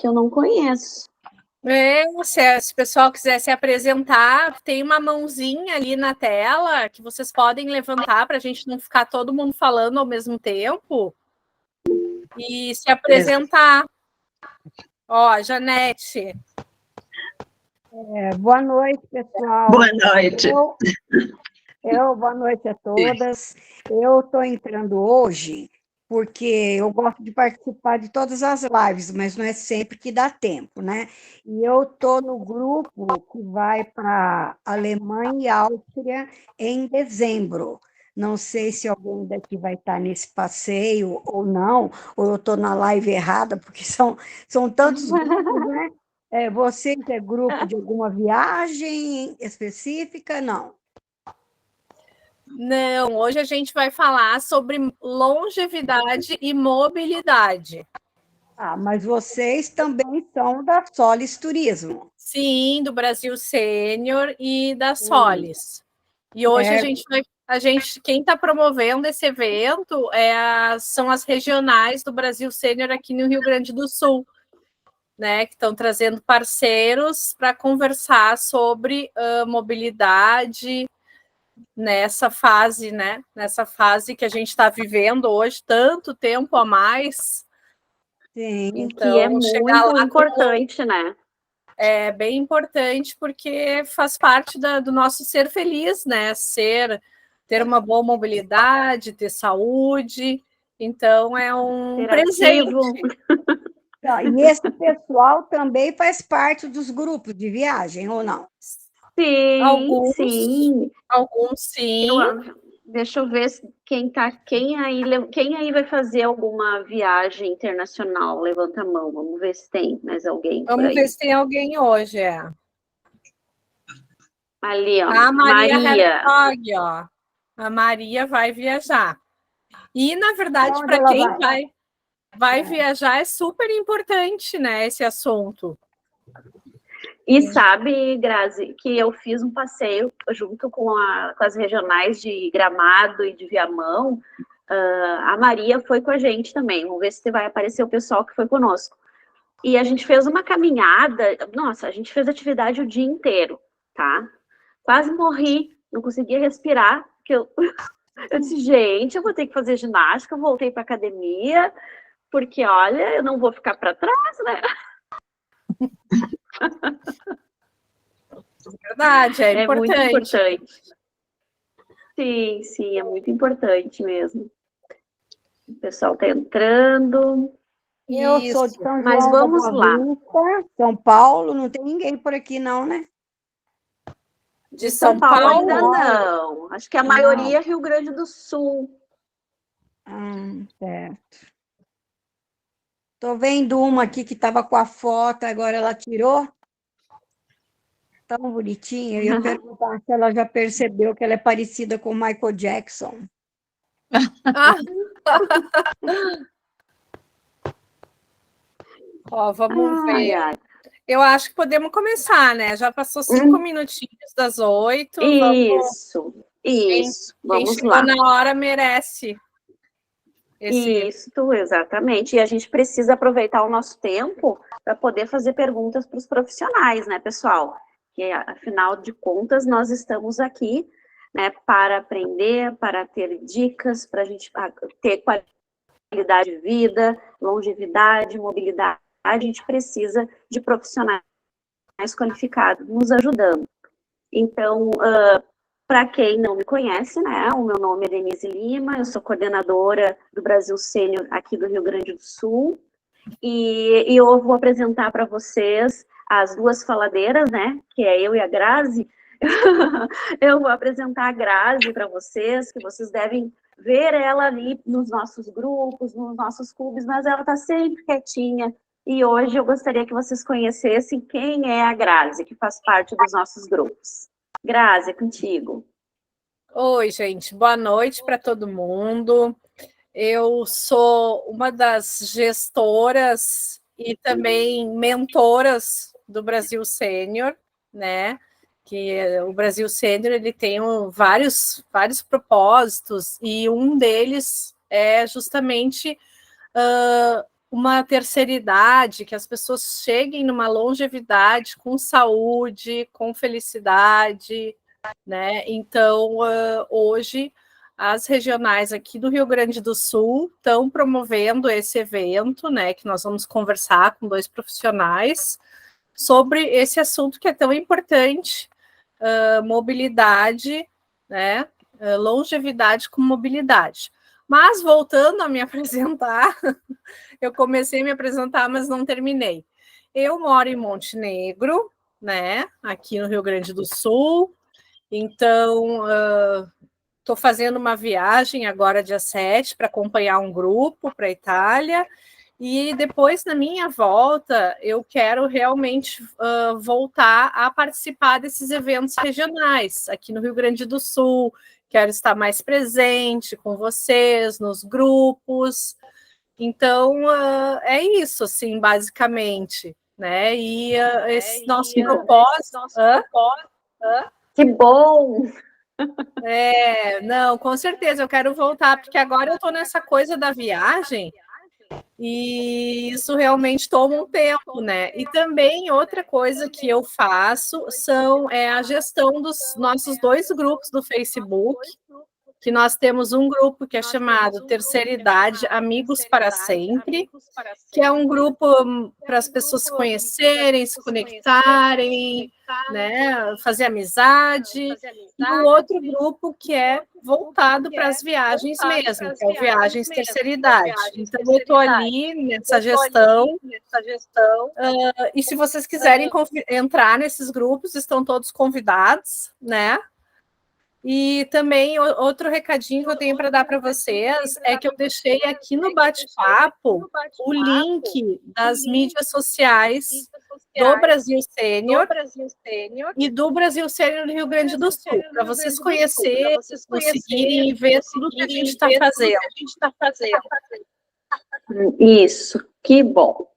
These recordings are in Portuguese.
que eu não conheço. Se o pessoal quiser se apresentar, tem uma mãozinha ali na tela que vocês podem levantar para a gente não ficar todo mundo falando ao mesmo tempo e se apresentar. Ó, Janete. Boa noite, pessoal. Boa noite. Boa noite a todas. Eu estou entrando hoje porque eu gosto de participar de todas as lives, mas não é sempre que dá tempo, né? E eu estou no grupo que vai para Alemanha e Áustria em dezembro. Não sei se alguém daqui vai estar nesse passeio ou não, ou eu estou na live errada, porque são tantos grupos, né? Você é grupo de alguma viagem específica? Não. Não, hoje a gente vai falar sobre longevidade e mobilidade. Mas vocês também são da Solis Turismo. Sim, do Brasil Sênior e da Solis. E hoje quem está promovendo esse evento são as regionais do Brasil Sênior aqui no Rio Grande do Sul, né? Que estão trazendo parceiros para conversar sobre mobilidade nessa fase, né? Nessa fase que a gente está vivendo hoje, tanto tempo a mais. Sim, então, que é muito importante, né? É bem importante porque faz parte do nosso ser feliz, né? Ter uma boa mobilidade, ter saúde. Então, é um presente. E esse pessoal também faz parte dos grupos de viagem, ou não? Sim, alguns sim. Deixa eu ver quem aí vai fazer alguma viagem internacional. Levanta a mão, vamos ver se tem mais alguém. Vamos ver se tem alguém hoje, Ali, ó. A Maria Herzog, ó. A Maria vai viajar. E, na verdade, para quem vai viajar, é super importante, né, esse assunto. E sabe, Grazi, que eu fiz um passeio junto com as regionais de Gramado e de Viamão. A Maria foi com a gente também. Vamos ver se vai aparecer o pessoal que foi conosco. E a gente fez uma caminhada. Nossa, a gente fez atividade o dia inteiro, tá? Quase morri, não conseguia respirar. Porque eu disse, gente, eu vou ter que fazer ginástica. Eu voltei para academia, porque, olha, eu não vou ficar para trás, né? Verdade, é importante. Muito importante. Sim, é muito importante mesmo. O pessoal está entrando. Eu sou de São João, mas vamos lá. São Paulo, não tem ninguém por aqui não, né? De São Paulo ainda não. Acho que a maioria é Rio Grande do Sul. Certo. Estou vendo uma aqui que estava com a foto, agora ela tirou. Tão bonitinha. Eu ia perguntar se ela já percebeu que ela é parecida com o Michael Jackson. Ó, vamos ver. Eu acho que podemos começar, né? Já passou 5 minutinhos das 8. Isso. Vamos quem lá. Quem na hora merece. Isso, exatamente. E a gente precisa aproveitar o nosso tempo para poder fazer perguntas para os profissionais, né, pessoal? Que, afinal de contas, nós estamos aqui, né, para aprender, para ter dicas, para a gente ter qualidade de vida, longevidade, mobilidade. A gente precisa de profissionais qualificados nos ajudando. Então, para quem não me conhece, né, o meu nome é Denise Lima, eu sou coordenadora do Brasil Sênior aqui do Rio Grande do Sul, e eu vou apresentar para vocês as duas faladeiras, né, que é eu e a Grazi. Eu vou apresentar a Grazi para vocês, que vocês devem ver ela ali nos nossos grupos, nos nossos clubes, mas ela está sempre quietinha, e hoje eu gostaria que vocês conhecessem quem é a Grazi, que faz parte dos nossos grupos. Grazi, é contigo. Oi, gente. Boa noite para todo mundo. Eu sou uma das gestoras e também mentoras do Brasil Sênior, né? Que o Brasil Sênior ele tem vários propósitos e um deles é justamente uma terceira idade, que as pessoas cheguem numa longevidade com saúde, com felicidade, né? Então, hoje, as regionais aqui do Rio Grande do Sul estão promovendo esse evento, né? Que nós vamos conversar com 2 profissionais sobre esse assunto que é tão importante, mobilidade, né? Longevidade com mobilidade. Mas, voltando a me apresentar, eu comecei a me apresentar, mas não terminei. Eu moro em Montenegro, né? Aqui no Rio Grande do Sul. Então, estou fazendo uma viagem agora, dia 7, para acompanhar um grupo para a Itália. E depois, na minha volta, eu quero realmente voltar a participar desses eventos regionais aqui no Rio Grande do Sul. Quero estar mais presente com vocês, nos grupos. Então, é isso, assim, basicamente, né? E esse nosso propósito... Que bom! Não, com certeza, eu quero voltar, porque agora eu estou nessa coisa da viagem, e isso realmente toma um tempo, né? E também outra coisa que eu faço é a gestão dos nossos 2 grupos do Facebook, que nós temos um grupo que é chamado Terceira Idade Amigos para Sempre, que é um grupo para as pessoas se conhecerem, se conectarem, né, fazer amizade, e o outro grupo que é voltado para as viagens mesmo, que é o Viagens Terceira Idade. Então, eu estou ali nessa gestão, e se vocês quiserem entrar nesses grupos, estão todos convidados, né? E também outro recadinho que eu tenho para dar para vocês é que eu deixei aqui no bate-papo o link das mídias sociais do Brasil Sênior e do Brasil Sênior do Rio Grande do Sul, para vocês conhecerem, nos seguirem e ver tudo que a gente está fazendo. Isso, que bom.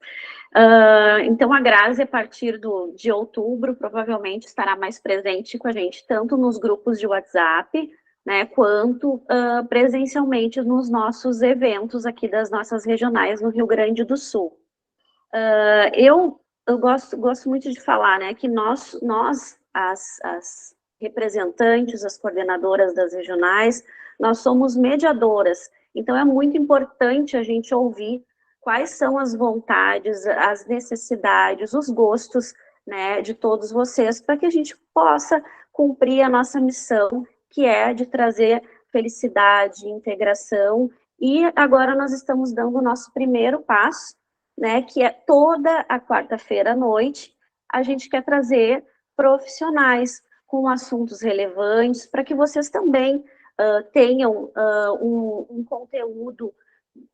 Então, a Grazi, a partir de outubro, provavelmente estará mais presente com a gente, tanto nos grupos de WhatsApp, né, quanto presencialmente nos nossos eventos aqui das nossas regionais no Rio Grande do Sul. Eu gosto muito de falar, né, que nós as representantes, as coordenadoras das regionais, nós somos mediadoras. Então, é muito importante a gente ouvir quais são as vontades, as necessidades, os gostos, né, de todos vocês, para que a gente possa cumprir a nossa missão, que é de trazer felicidade, integração, e agora nós estamos dando o nosso primeiro passo, né, que é toda a quarta-feira à noite, a gente quer trazer profissionais com assuntos relevantes, para que vocês também tenham um conteúdo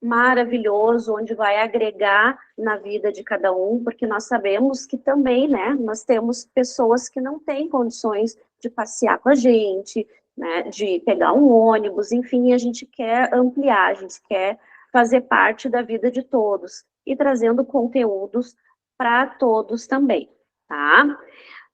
maravilhoso, onde vai agregar na vida de cada um, porque nós sabemos que também, né, nós temos pessoas que não têm condições de passear com a gente, né, de pegar um ônibus, enfim, a gente quer ampliar, a gente quer fazer parte da vida de todos, e trazendo conteúdos para todos também, tá?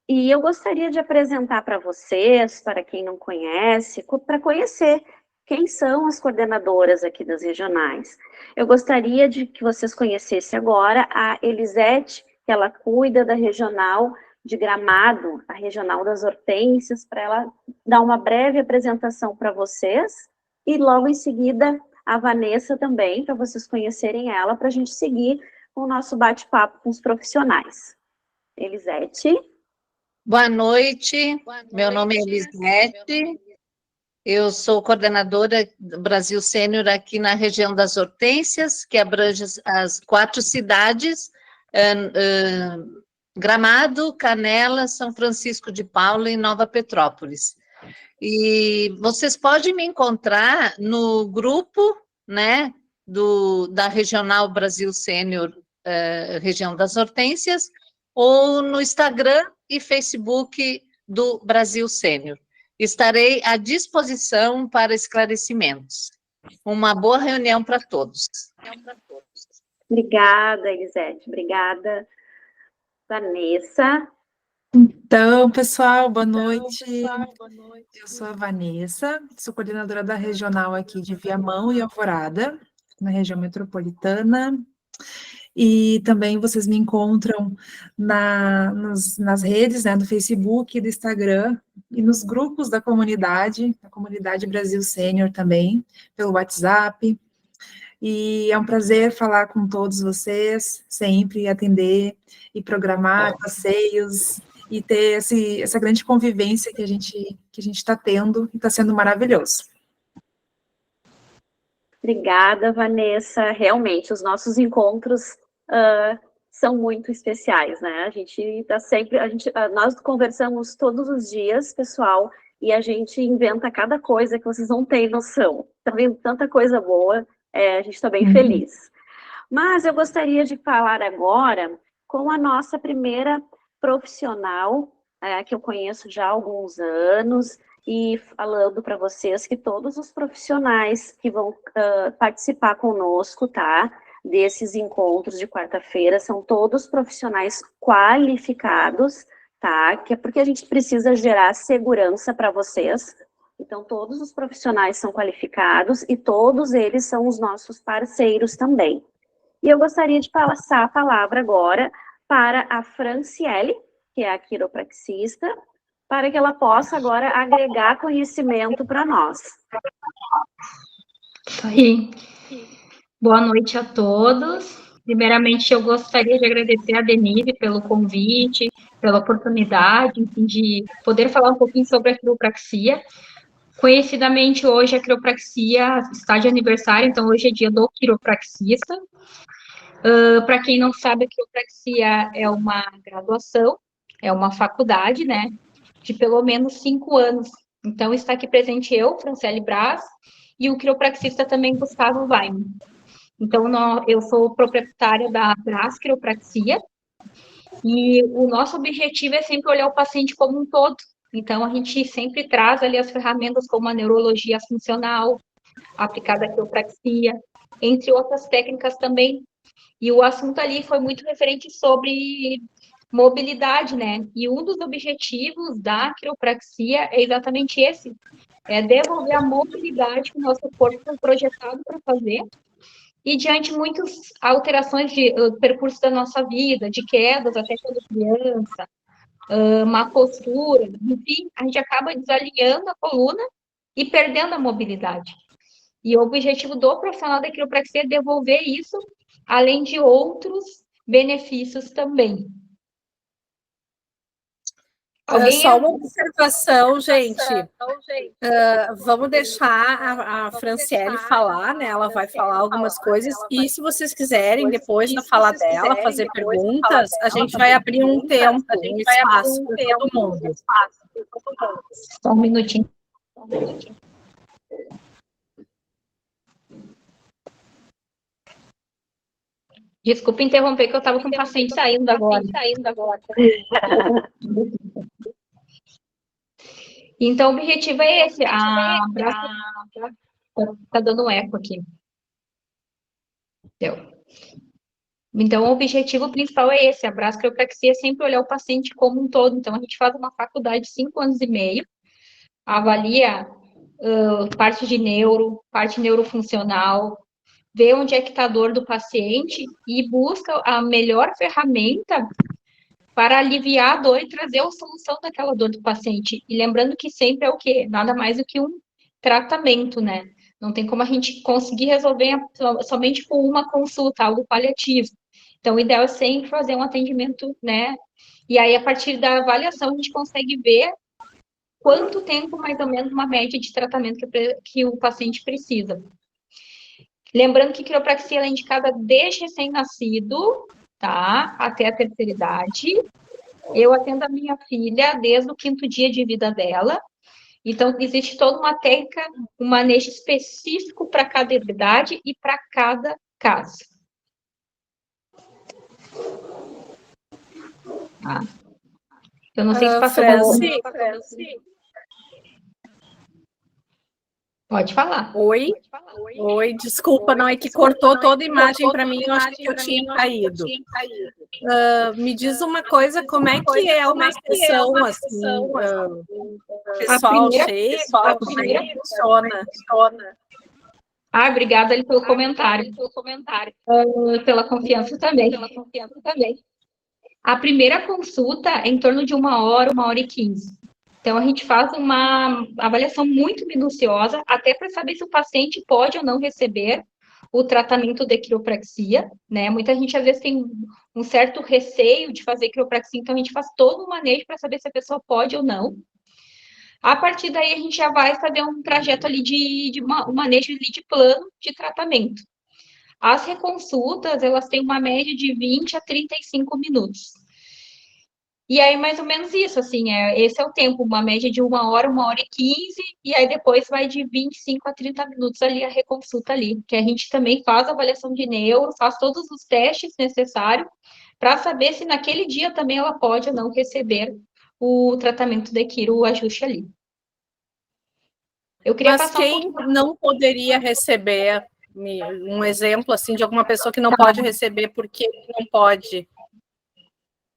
E eu gostaria de apresentar para vocês, para quem não conhece, para conhecer quem são as coordenadoras aqui das regionais. Eu gostaria de que vocês conhecessem agora a Elisete, que ela cuida da regional de Gramado, a regional das Hortênsias, para ela dar uma breve apresentação para vocês, e logo em seguida a Vanessa também, para vocês conhecerem ela, para a gente seguir com o nosso bate-papo com os profissionais. Elisete. Boa noite, meu nome é Elisete. Eu sou coordenadora do Brasil Sênior aqui na região das Hortênsias, que abrange as 4 cidades, Gramado, Canela, São Francisco de Paula e Nova Petrópolis. E vocês podem me encontrar no grupo, né, da Regional Brasil Sênior, região das Hortênsias, ou no Instagram e Facebook do Brasil Sênior. Estarei à disposição para esclarecimentos. Uma boa reunião para todos. Obrigada, Elisete. Obrigada, Vanessa. Então, pessoal, boa noite. Eu sou a Vanessa, sou coordenadora da regional aqui de Viamão e Alvorada, na região metropolitana. E também vocês me encontram nas redes, né, do Facebook, do Instagram, e nos grupos da comunidade, a comunidade Brasil Sênior também, pelo WhatsApp. E é um prazer falar com todos vocês, sempre atender e programar passeios e ter essa grande convivência que a gente está tendo e está sendo maravilhoso. Obrigada, Vanessa. Realmente, os nossos encontros são muito especiais, né? A gente está sempre, nós conversamos todos os dias, pessoal, e a gente inventa cada coisa que vocês não têm noção. Está vendo tanta coisa boa, a gente está bem feliz. Mas eu gostaria de falar agora com a nossa primeira profissional, que eu conheço já há alguns anos, e falando para vocês que todos os profissionais que vão participar conosco, tá? Desses encontros de quarta-feira, são todos profissionais qualificados, tá? Que é porque a gente precisa gerar segurança para vocês. Então, todos os profissionais são qualificados e todos eles são os nossos parceiros também. E eu gostaria de passar a palavra agora para a Franciele, que é a quiropraxista, para que ela possa agora agregar conhecimento para nós. Isso aí. Boa noite a todos. Primeiramente, eu gostaria de agradecer a Denise pelo convite, pela oportunidade, enfim, de poder falar um pouquinho sobre a quiropraxia. Conhecidamente, hoje a quiropraxia está de aniversário, então hoje é dia do quiropraxista. Para quem não sabe, a quiropraxia é uma graduação, é uma faculdade, né, de pelo menos 5 anos. Então, está aqui presente eu, Franciele Braz, e o quiropraxista também, Gustavo Weiman. Então, eu sou proprietária da Braz Quiropraxia, e o nosso objetivo é sempre olhar o paciente como um todo. Então, a gente sempre traz ali as ferramentas como a neurologia funcional, aplicada à quiropraxia, entre outras técnicas também. E o assunto ali foi muito referente sobre mobilidade, né? E um dos objetivos da quiropraxia é exatamente esse, é devolver a mobilidade que o nosso corpo foi projetado para fazer. E diante de muitas alterações de percurso da nossa vida, de quedas até quando criança, má postura, enfim, a gente acaba desalinhando a coluna e perdendo a mobilidade. E o objetivo do profissional da quiropraxia é devolver isso, além de outros benefícios também. Só uma observação, gente. Vamos deixar a Franciele falar, né? Ela vai falar algumas coisas. E se vocês quiserem, depois da fala dela, fazer perguntas, a gente vai abrir um tempo, um espaço para todo mundo. Só um minutinho. Desculpa interromper, que eu estava com o paciente saindo agora. Então, o objetivo é esse. Está dando eco aqui. Então, o objetivo principal é esse. A Braz Quiropraxia é sempre olhar o paciente como um todo. Então, a gente faz uma faculdade de 5 anos e meio, avalia parte de parte neurofuncional, vê onde é que está a dor do paciente e busca a melhor ferramenta para aliviar a dor e trazer a solução daquela dor do paciente. E lembrando que sempre é o quê? Nada mais do que um tratamento, né? Não tem como a gente conseguir resolver somente com uma consulta, algo paliativo. Então, o ideal é sempre fazer um atendimento, né? E aí, a partir da avaliação, a gente consegue ver quanto tempo, mais ou menos, uma média de tratamento que o paciente precisa. Lembrando que quiropraxia é indicada desde recém-nascido, tá? Até a terceira idade. Eu atendo a minha filha desde o 5º dia de vida dela. Então, existe toda uma técnica, um manejo específico para cada idade e para cada caso. Tá? Eu não sei se passou Franci. Pode falar. Oi, desculpa, não, é que cortou toda a imagem para mim, eu acho que eu tinha caído. Me diz uma coisa, como é que é uma sessão, assim, pessoal chega, como é que funciona? Obrigada ali pelo comentário. Pela confiança também. A primeira consulta é em torno de 1 hora e 15. Então, a gente faz uma avaliação muito minuciosa, até para saber se o paciente pode ou não receber o tratamento de quiropraxia, né? Muita gente, às vezes, tem um certo receio de fazer quiropraxia, então a gente faz todo um manejo para saber se a pessoa pode ou não. A partir daí, a gente já vai fazer um trajeto ali um manejo ali de plano de tratamento. As reconsultas, elas têm uma média de 20 a 35 minutos. E aí, mais ou menos isso, assim, esse é o tempo, uma média de 1 hora e 15, e aí depois vai de 25 a 30 minutos ali a reconsulta ali, que a gente também faz a avaliação de neuro, faz todos os testes necessários para saber se naquele dia também ela pode ou não receber o tratamento de quiro, o ajuste ali. Eu queria Mas quem não poderia receber, um exemplo assim de alguma pessoa que não pode receber, por que não pode?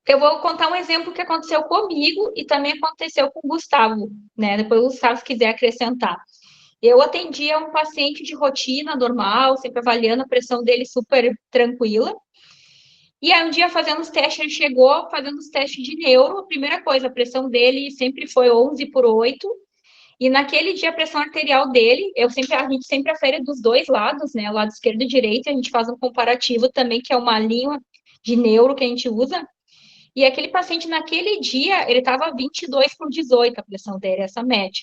Eu vou contar um exemplo que aconteceu comigo e também aconteceu com o Gustavo, né? Depois o Gustavo, se quiser acrescentar. Eu atendia um paciente de rotina normal, sempre avaliando a pressão dele super tranquila. E aí, um dia, fazendo os testes, ele chegou fazendo os testes de neuro. A primeira coisa, a pressão dele sempre foi 11/8. E naquele dia, a pressão arterial dele, a gente sempre afere dos dois lados, né? O lado esquerdo e direito, a gente faz um comparativo também, que é uma linha de neuro que a gente usa. E aquele paciente, naquele dia, ele estava 22/18, a pressão dele, essa média.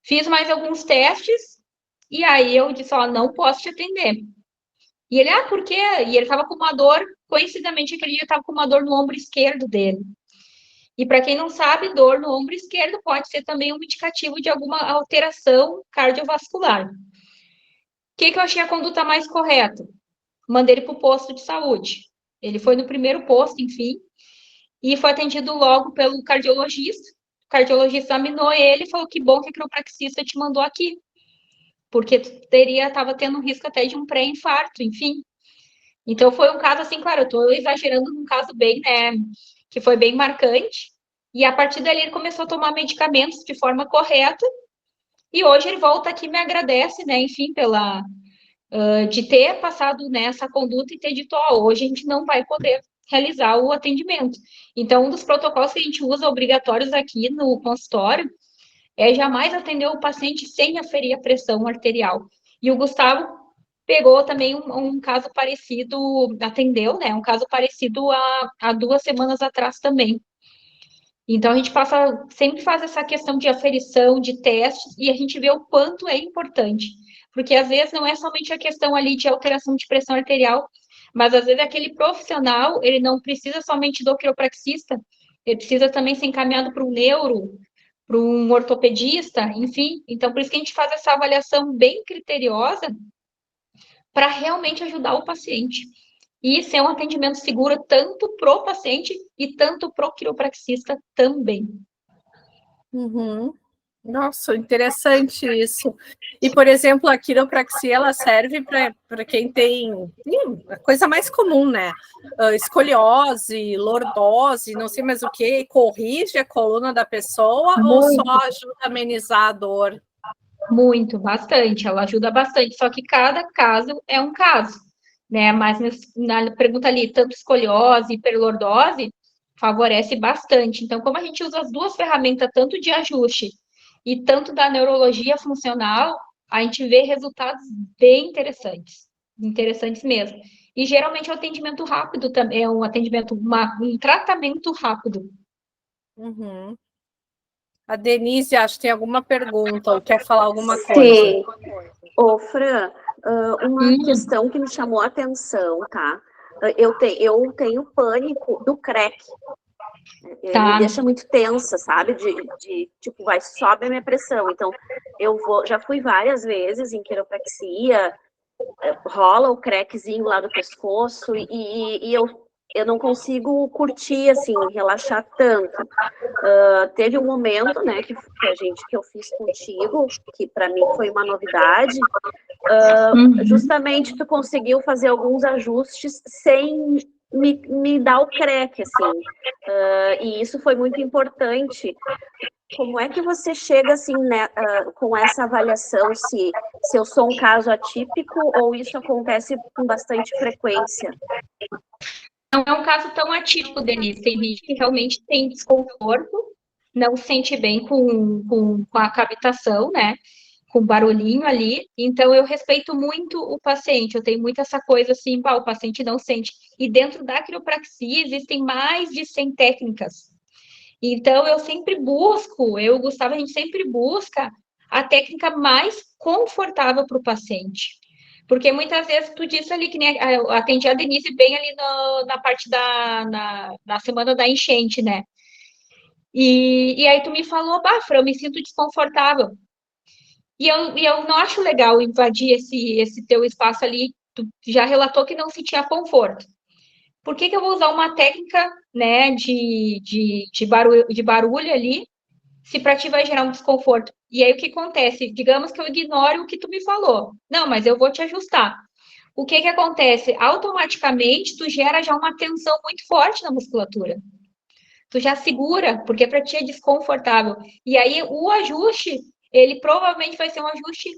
Fiz mais alguns testes, e aí eu disse, não posso te atender. E ele, por quê? E ele estava com uma dor, coincidentemente, aquele dia estava com uma dor no ombro esquerdo dele. E para quem não sabe, dor no ombro esquerdo pode ser também um indicativo de alguma alteração cardiovascular. O que eu achei a conduta mais correta? Mandei ele para o posto de saúde. Ele foi no primeiro posto, enfim, e foi atendido logo pelo cardiologista. O cardiologista examinou ele e falou que bom que a quiropraxista te mandou aqui, porque estava tendo um risco até de um pré-infarto, enfim. Então, foi um caso assim, claro, eu estou exagerando num caso bem, né, que foi bem marcante, e a partir dali ele começou a tomar medicamentos de forma correta, e hoje ele volta aqui e me agradece, né, enfim, de ter passado nessa conduta e ter dito, hoje a gente não vai poder realizar o atendimento. Então, um dos protocolos que a gente usa obrigatórios aqui no consultório é jamais atender o paciente sem aferir a pressão arterial. E o Gustavo pegou também um caso parecido, atendeu, né? Um caso parecido há 2 semanas atrás também. Então, a gente sempre faz essa questão de aferição, de testes, e a gente vê o quanto é importante. Porque, às vezes, não é somente a questão ali de alteração de pressão arterial, mas, às vezes, aquele profissional, ele não precisa somente do quiropraxista, ele precisa também ser encaminhado para um neuro, para um ortopedista, enfim. Então, por isso que a gente faz essa avaliação bem criteriosa para realmente ajudar o paciente. E ser um atendimento seguro tanto para o paciente e tanto para o quiropraxista também. Uhum. Nossa, interessante isso. E, por exemplo, a quiropraxia, ela serve para quem tem a coisa mais comum, né? Escoliose, lordose, não sei mais o que, corrige a coluna da pessoa ou só ajuda a amenizar a dor? Muito, bastante. Ela ajuda bastante, só que cada caso é um caso, né? Mas na pergunta ali, tanto escoliose, hiperlordose, favorece bastante. Então, como a gente usa as duas ferramentas, tanto de ajuste e tanto da neurologia funcional, a gente vê resultados bem interessantes mesmo. E geralmente é um atendimento rápido também, é um tratamento rápido. Uhum. A Denise, acho que tem alguma pergunta ou quer falar alguma coisa. Sim. Ô, Fran, uma questão que me chamou a atenção, tá? Eu tenho pânico do crack. Me deixa muito tensa, sabe? Tipo, sobe a minha pressão. Então, já fui várias vezes em quiropraxia, rola o crackzinho lá do pescoço e eu não consigo curtir, assim, relaxar tanto. Teve um momento, né, que eu fiz contigo, que para mim foi uma novidade. Justamente tu conseguiu fazer alguns ajustes sem me dar o crack, assim. E isso foi muito importante, Como é que você chega, assim, né, com essa avaliação, se eu sou um caso atípico ou isso acontece com bastante frequência? Não é um caso tão atípico, Denise. Tem gente que realmente tem desconforto, não se sente bem com a cavitação, né? Com barulhinho ali. Então, eu respeito muito o paciente. Eu tenho muito essa coisa assim, o paciente não sente. E dentro da quiropraxia existem mais de 100 técnicas. Então, eu sempre busco, eu, Gustavo, a gente sempre busca a técnica mais confortável para o paciente. Porque muitas vezes tu disse ali que nem eu atendi a Denise bem ali na parte na semana da enchente, né? E aí tu me falou, Fran, eu me sinto desconfortável. E eu não acho legal invadir esse teu espaço ali. Tu já relatou que não sentia conforto. Por que eu vou usar uma técnica, né, de barulho ali, se para ti vai gerar um desconforto? E aí o que acontece? Digamos que eu ignore o que tu me falou. Não, mas eu vou te ajustar. O que acontece? Automaticamente tu gera já uma tensão muito forte na musculatura. Tu já segura, porque para ti é desconfortável. E aí o ajuste, ele provavelmente vai ser um ajuste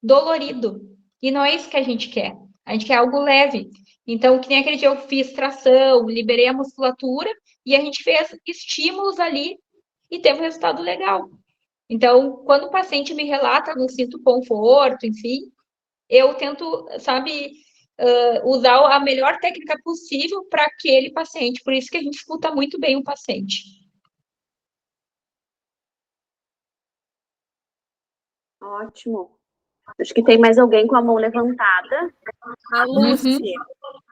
dolorido. E não é isso que a gente quer. A gente quer algo leve. Então, que nem aquele dia eu fiz tração, liberei a musculatura e a gente fez estímulos ali e teve um resultado legal. Então, quando o paciente me relata, não sinto conforto, enfim, eu tento, sabe, usar a melhor técnica possível para aquele paciente. Por isso que a gente escuta muito bem o paciente. Ótimo. Acho que tem mais alguém com a mão levantada. A Lucy.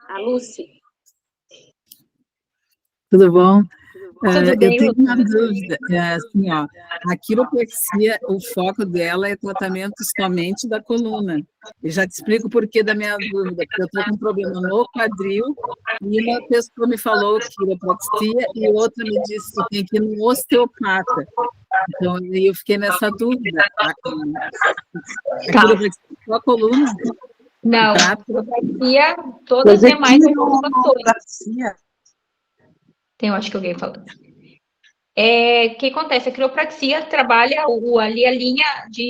A Lucy. Tudo bom? Tudo bem, eu tenho uma dúvida. Assim, ó, a quiropraxia, o foco dela é tratamento somente da coluna. Eu já te explico o porquê da minha dúvida, porque eu estou com um problema no quadril e uma pessoa me falou quiropraxia e outra me disse que tem que ir no osteopata. Então, eu fiquei nessa dúvida. A quiropraxia é só a coluna? Não, a quiropraxia, todas as demais articulações. Tem, eu acho que alguém falando. O que acontece? A quiropraxia trabalha ali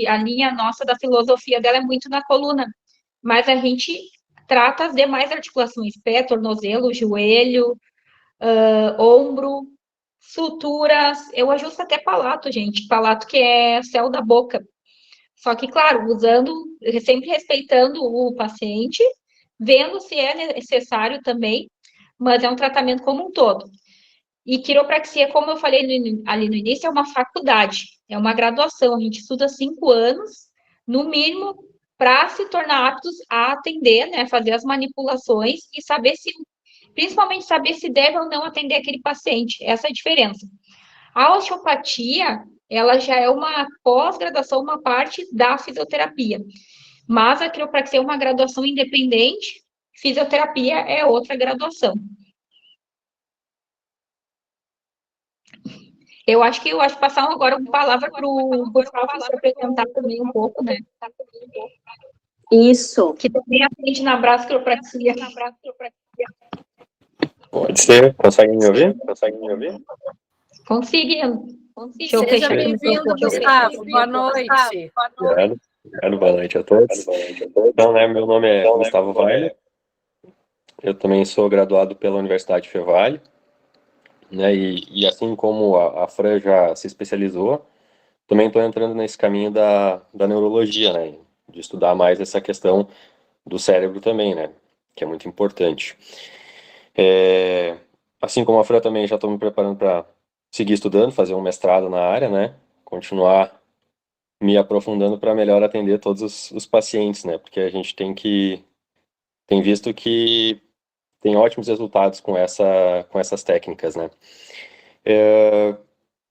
a linha nossa da filosofia dela é muito na coluna, mas a gente trata as demais articulações, pé, tornozelo, joelho, ombro, suturas, eu ajusto até palato, gente, palato que é céu da boca. Só que, claro, sempre respeitando o paciente, vendo se é necessário também, mas é um tratamento como um todo. E quiropraxia, como eu falei ali no início, é uma faculdade, é uma graduação. A gente estuda 5 anos, no mínimo, para se tornar aptos a atender, né, fazer as manipulações e saber principalmente saber se deve ou não atender aquele paciente. Essa é a diferença. A osteopatia, ela já é uma pós-graduação, uma parte da fisioterapia. Mas a quiropraxia é uma graduação independente, fisioterapia é outra graduação. Eu acho que passar agora uma palavra para o Gustavo se apresentar também um pouco, né? Isso. Que também atende na Brás Quiropraxia. Pode ser. Conseguem me ouvir? Conseguem me ouvir? Conseguindo. Seja bem-vindo, Gustavo. Boa noite. Boa noite a todos. Então, né, meu nome é Gustavo Weiler. Eu também sou graduado pela Universidade Fevale. Né, e assim como a Fran já se especializou, também estou entrando nesse caminho da neurologia, né, de estudar mais essa questão do cérebro também, né, que é muito importante. Assim como a Fran também já estou me preparando para seguir estudando, fazer um mestrado na área, né, continuar me aprofundando para melhor atender todos os pacientes, né, porque a gente tem visto que tem ótimos resultados com essas técnicas, né.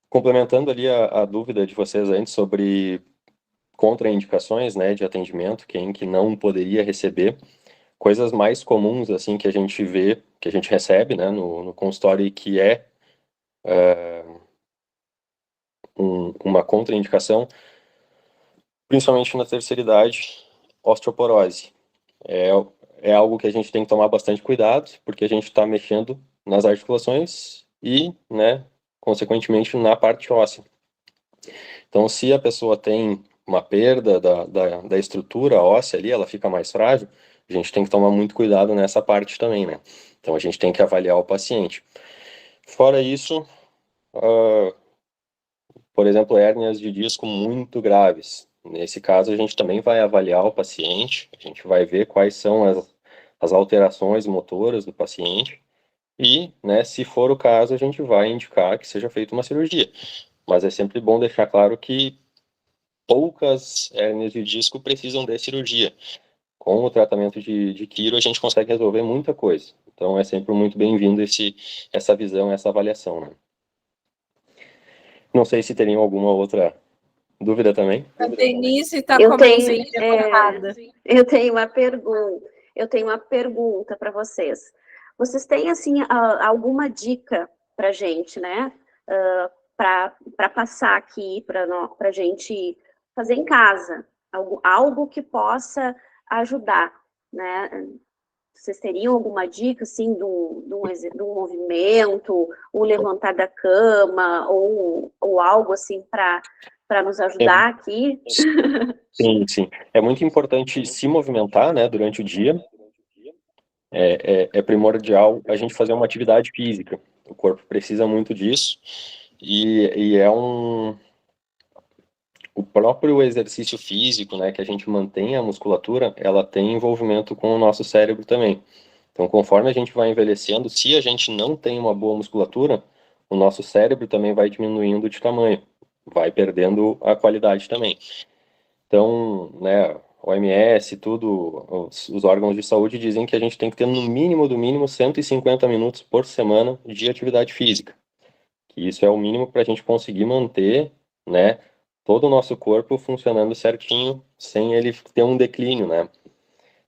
Complementando ali a dúvida de vocês antes sobre contraindicações, né, de atendimento, quem que não poderia receber, coisas mais comuns, assim, que a gente vê, que a gente recebe, né, no consultório e que uma contraindicação, principalmente na terceira idade, osteoporose. É algo que a gente tem que tomar bastante cuidado, porque a gente está mexendo nas articulações e, né, consequentemente, na parte óssea. Então, se a pessoa tem uma perda da estrutura óssea ali, ela fica mais frágil, a gente tem que tomar muito cuidado nessa parte também, né? Então, a gente tem que avaliar o paciente. Fora isso, por exemplo, hérnias de disco muito graves. Nesse caso, a gente também vai avaliar o paciente, a gente vai ver quais são as alterações motoras do paciente e, né, se for o caso, a gente vai indicar que seja feita uma cirurgia. Mas é sempre bom deixar claro que poucas hérnias de disco precisam de cirurgia. Com o tratamento de quiro, a gente consegue resolver muita coisa. Então, é sempre muito bem-vindo essa visão, essa avaliação, né? Não sei se teriam alguma outra dúvida também. A Denise está com a mãozinha levantada. Eu tenho uma pergunta para vocês. Vocês têm, assim, alguma dica para a gente, né? Para passar aqui, para a gente fazer em casa? Algo que possa ajudar, né? Vocês teriam alguma dica, assim, de um movimento, o levantar da cama, ou algo, assim, para nos ajudar aqui? Sim. É muito importante se movimentar, né, durante o dia. É primordial a gente fazer uma atividade física. O corpo precisa muito disso. E o próprio exercício físico, né, que a gente mantém a musculatura, ela tem envolvimento com o nosso cérebro também. Então, conforme a gente vai envelhecendo, se a gente não tem uma boa musculatura, o nosso cérebro também vai diminuindo de tamanho, vai perdendo a qualidade também. Então, né, OMS, os órgãos de saúde dizem que a gente tem que ter no mínimo, do mínimo, 150 minutos por semana de atividade física. Que isso é o mínimo para a gente conseguir manter, né, todo o nosso corpo funcionando certinho, sem ele ter um declínio, né?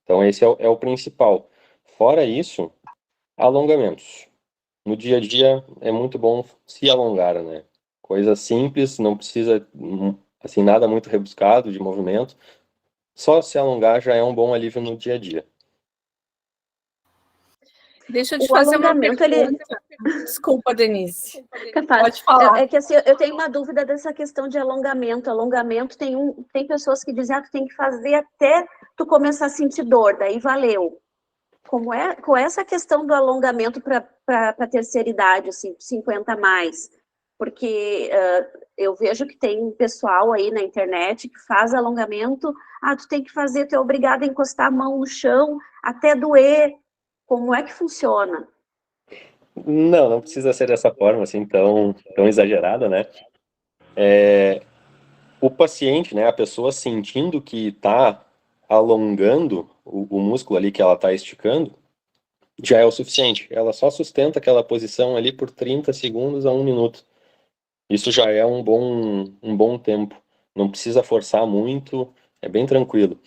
Então, esse é o principal. Fora isso, alongamentos. No dia a dia, é muito bom se alongar, né? Coisa simples, não precisa, assim, nada muito rebuscado de movimento. Só se alongar já é um bom alívio no dia a dia. Deixa eu te fazer uma pergunta. Desculpa, Denise. Pode falar. É que assim, eu tenho uma dúvida dessa questão de alongamento. Alongamento, tem pessoas que dizem que tem que fazer até tu começar a sentir dor, daí valeu. Qual é essa questão do alongamento para a terceira idade, assim, 50 a mais? Porque eu vejo que tem pessoal aí na internet que faz alongamento, tu tem que fazer, tu é obrigado a encostar a mão no chão até doer. Como é que funciona? Não precisa ser dessa forma, assim, tão exagerada, né? O paciente, né, a pessoa sentindo que está alongando o músculo ali que ela está esticando, já é o suficiente. Ela só sustenta aquela posição ali por 30 segundos a 1 minuto. Isso já é um bom tempo. Não precisa forçar muito, é bem tranquilo.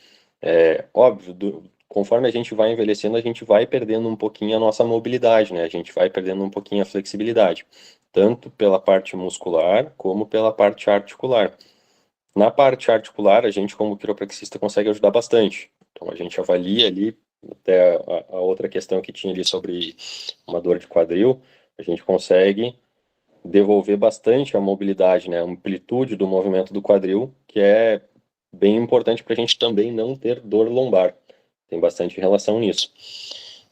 Óbvio, conforme a gente vai envelhecendo, a gente vai perdendo um pouquinho a nossa mobilidade, né? A gente vai perdendo um pouquinho a flexibilidade, tanto pela parte muscular como pela parte articular. Na parte articular, a gente, como quiropraxista, consegue ajudar bastante. Então, a gente avalia ali, até a outra questão que tinha ali sobre uma dor de quadril, a gente consegue devolver bastante a mobilidade, né, a amplitude do movimento do quadril, que é bem importante para a gente também não ter dor lombar. Tem bastante relação nisso.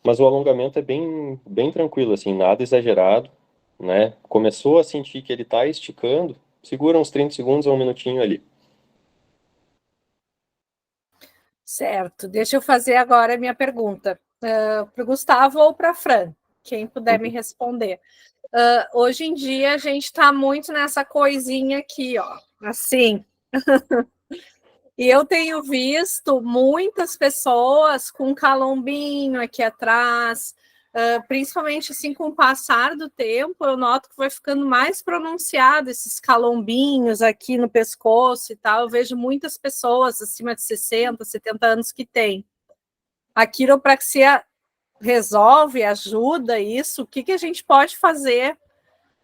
Mas o alongamento é bem tranquilo, assim, nada exagerado, né? Começou a sentir que ele está esticando, segura uns 30 segundos a 1 minutinho ali. Certo. Deixa eu fazer agora a minha pergunta para o Gustavo ou para a Fran, quem puder me responder. Hoje em dia, a gente está muito nessa coisinha aqui, ó, assim. E eu tenho visto muitas pessoas com calombinho aqui atrás, principalmente assim, com o passar do tempo, eu noto que vai ficando mais pronunciado esses calombinhos aqui no pescoço e tal. Eu vejo muitas pessoas acima de 60, 70 anos que têm. A quiropraxia resolve, ajuda isso? O que a gente pode fazer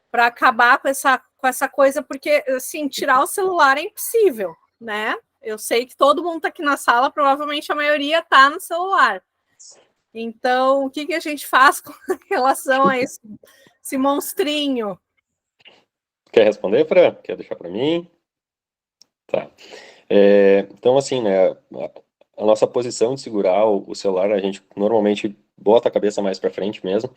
para acabar com essa coisa? Porque, assim, tirar o celular é impossível, né? Eu sei que todo mundo está aqui na sala, provavelmente a maioria está no celular. Então, o que a gente faz com relação a esse monstrinho? Quer responder, Fran? Quer deixar para mim? Tá. Então, assim, né, a nossa posição de segurar o celular, a gente normalmente bota a cabeça mais para frente mesmo.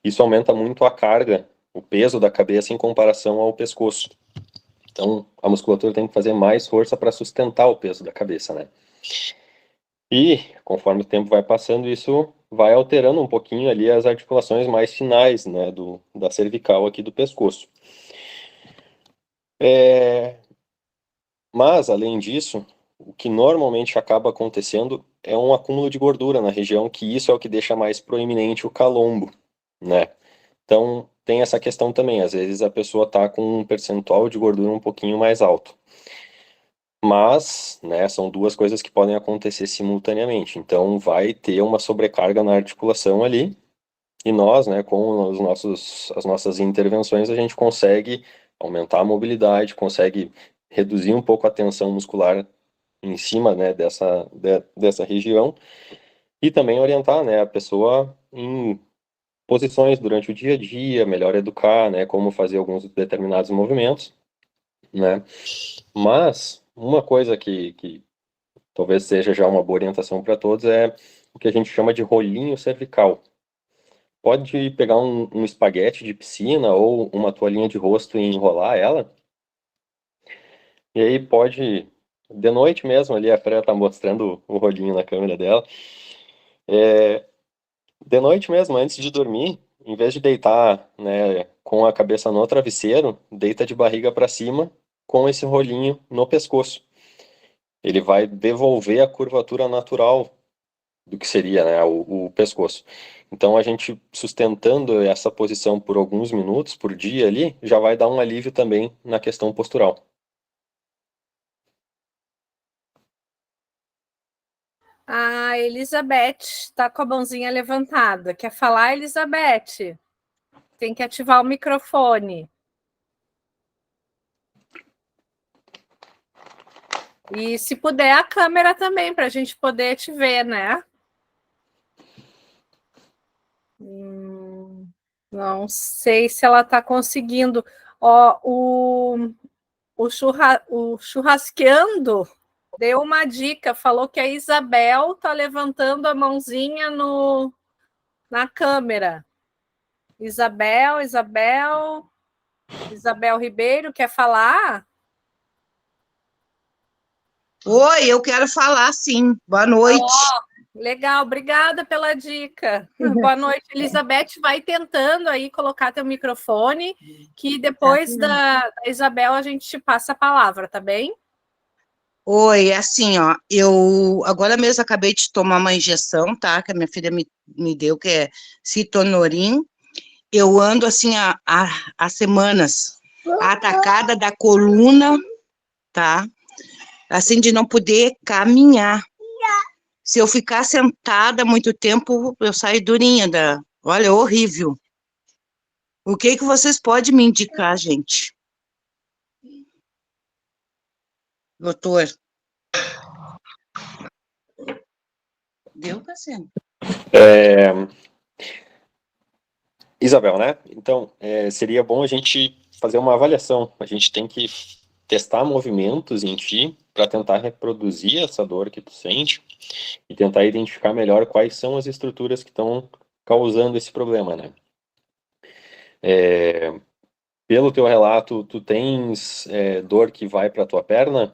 Isso aumenta muito a carga, o peso da cabeça em comparação ao pescoço. Então, a musculatura tem que fazer mais força para sustentar o peso da cabeça, né? E, conforme o tempo vai passando, isso vai alterando um pouquinho ali as articulações mais finais, né, da cervical aqui do pescoço. Mas, além disso, o que normalmente acaba acontecendo é um acúmulo de gordura na região, que isso é o que deixa mais proeminente o calombo, né? Então, tem essa questão também. Às vezes a pessoa está com um percentual de gordura um pouquinho mais alto. Mas, né, são duas coisas que podem acontecer simultaneamente. Então, vai ter uma sobrecarga na articulação ali. E nós, né, com as nossas intervenções, a gente consegue aumentar a mobilidade, consegue reduzir um pouco a tensão muscular em cima, né, dessa região. E também orientar, né, a pessoa em posições durante o dia a dia, melhor educar, né, como fazer alguns determinados movimentos, né. Mas uma coisa que talvez seja já uma boa orientação para todos é o que a gente chama de rolinho cervical. Pode pegar um espaguete de piscina ou uma toalhinha de rosto e enrolar ela. E aí pode, de noite mesmo, ali a Freya tá mostrando o rolinho na câmera dela. De noite mesmo, antes de dormir, em vez de deitar, né, com a cabeça no travesseiro, deita de barriga para cima com esse rolinho no pescoço. Ele vai devolver a curvatura natural do que seria, né, o pescoço. Então, a gente sustentando essa posição por alguns minutos por dia ali, já vai dar um alívio também na questão postural. A Elizabeth está com a mãozinha levantada. Quer falar, Elizabeth? Tem que ativar o microfone. E se puder, a câmera também, para a gente poder te ver, né? Não sei se ela está conseguindo. Ó, o Churrasqueando deu uma dica, falou que a Isabel está levantando a mãozinha na câmera. Isabel Ribeiro, quer falar? Oi, eu quero falar sim. Boa noite. Legal, obrigada pela dica. Boa noite, Elizabeth. Vai tentando aí colocar teu microfone, que depois da Isabel a gente te passa a palavra, tá bem? Oi, assim, ó, eu agora mesmo acabei de tomar uma injeção, tá, que a minha filha me deu, que é Citonorin. Eu ando, assim, há semanas, atacada da coluna, tá, assim, de não poder caminhar. Se eu ficar sentada muito tempo, eu saio durinha Olha, é horrível. O que vocês podem me indicar, gente? Doutor? Deu, Cassiano? Isabel, né? Então, seria bom a gente fazer uma avaliação. A gente tem que testar movimentos em ti para tentar reproduzir essa dor que tu sente e tentar identificar melhor quais são as estruturas que estão causando esse problema, né? Pelo teu relato, tu tens dor que vai para tua perna?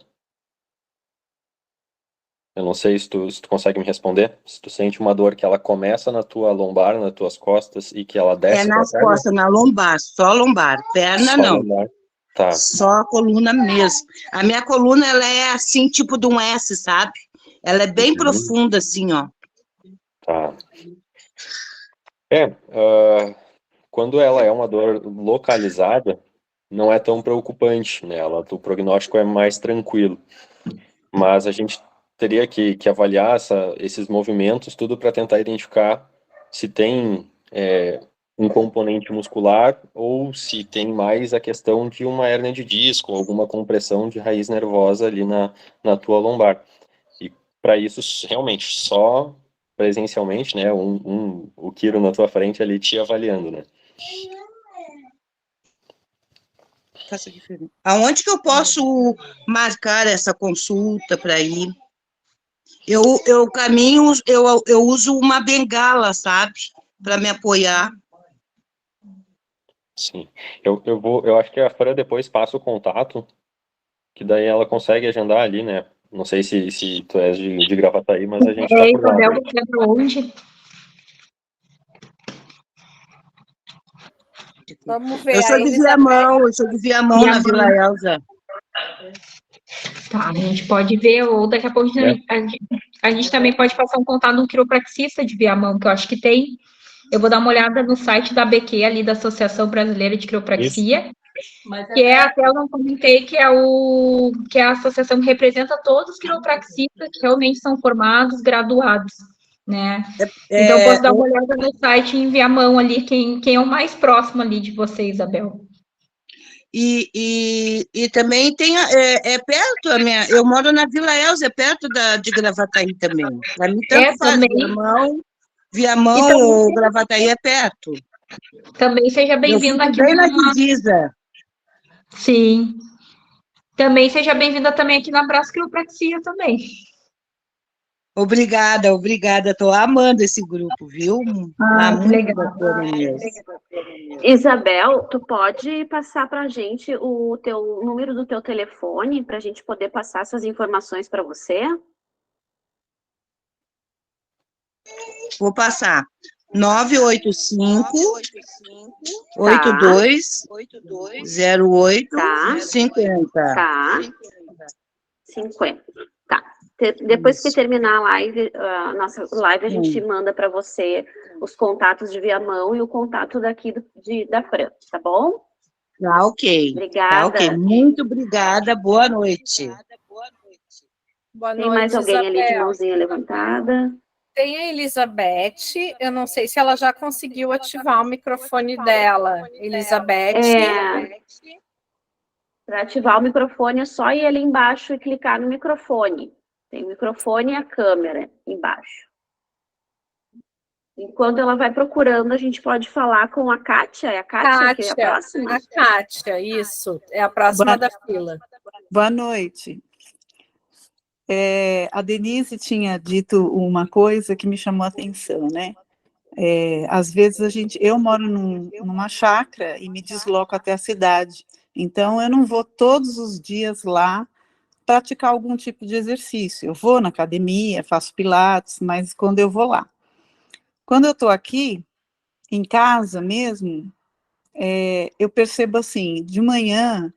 Eu não sei se tu consegue me responder. Se tu sente uma dor que ela começa na tua lombar, nas tuas costas, e que ela desce nas costas, na lombar, só lombar. Perna só não. Lombar. Tá. Só a coluna mesmo. A minha coluna, ela é assim, tipo de um S, sabe? Ela é bem profunda, assim, ó. Tá. Quando ela é uma dor localizada, não é tão preocupante, né? O prognóstico é mais tranquilo. Mas a gente teria que avaliar esses movimentos, tudo para tentar identificar se tem um componente muscular ou se tem mais a questão de uma hérnia de disco, alguma compressão de raiz nervosa ali na tua lombar. E para isso, realmente, só presencialmente, né, o Kiro na tua frente ali te avaliando, né? Faça diferente. Aonde que eu posso marcar essa consulta para ir? Eu caminho, eu uso uma bengala, sabe? Para me apoiar. Sim. Eu acho que a Fran depois passa o contato, que daí ela consegue agendar ali, né? Não sei se tu és de Gravataí, mas a gente tá por lá. Isabel, você é pra onde? Vamos ver. Eu sou de Viamão, na Vila Elza. Tá, a gente pode ver, ou daqui a pouco a gente também pode passar um contato no quiropraxista de Viamão, que eu acho que tem. Eu vou dar uma olhada no site da ABQ, ali da Associação Brasileira de Quiropraxia, que é, até eu não comentei, que é a associação que representa todos os quiropraxistas que realmente são formados, graduados, né? Então, eu posso dar uma olhada no site e enviar a mão ali, quem é o mais próximo ali de você, Isabel. E também tem, perto, eu moro na Vila Elza, é perto de Gravataí também. Para mim, tanto faz, Viamão ou Gravataí é perto. Também seja bem-vinda aqui. Bem na divisa. Sim. Também seja bem-vinda também aqui na Braço Quiropraxia também. Obrigada. Estou amando esse grupo, viu? Que legal. Isabel, tu pode passar para a gente o número do teu telefone para a gente poder passar essas informações para você? Vou passar. 985-82-08-50. Tá. 50. Tá. Depois que terminar a live, nossa live, a gente manda para você os contatos de Viamão e o contato daqui da Fran, tá bom? Tá, ok. Obrigada. Tá, ok. Muito obrigada. Boa noite. Boa noite, Tem mais alguém Isabel. ali de mãozinha levantada? Tem a Elizabeth, eu não sei se ela já conseguiu ativar o microfone dela. Elizabeth. Para ativar o microfone é só ir ali embaixo e clicar no microfone. Tem o microfone e a câmera embaixo. Enquanto ela vai procurando, a gente pode falar com a Kátia. É a Kátia que é a próxima? A Kátia, isso. É a próxima da fila. Boa noite. A Denise tinha dito uma coisa que me chamou a atenção, né? Às vezes eu moro numa chácara e me desloco até a cidade. Então, eu não vou todos os dias lá praticar algum tipo de exercício. Eu vou na academia, faço pilates, mas quando eu vou lá. Quando eu estou aqui, em casa mesmo, eu percebo assim, de manhã,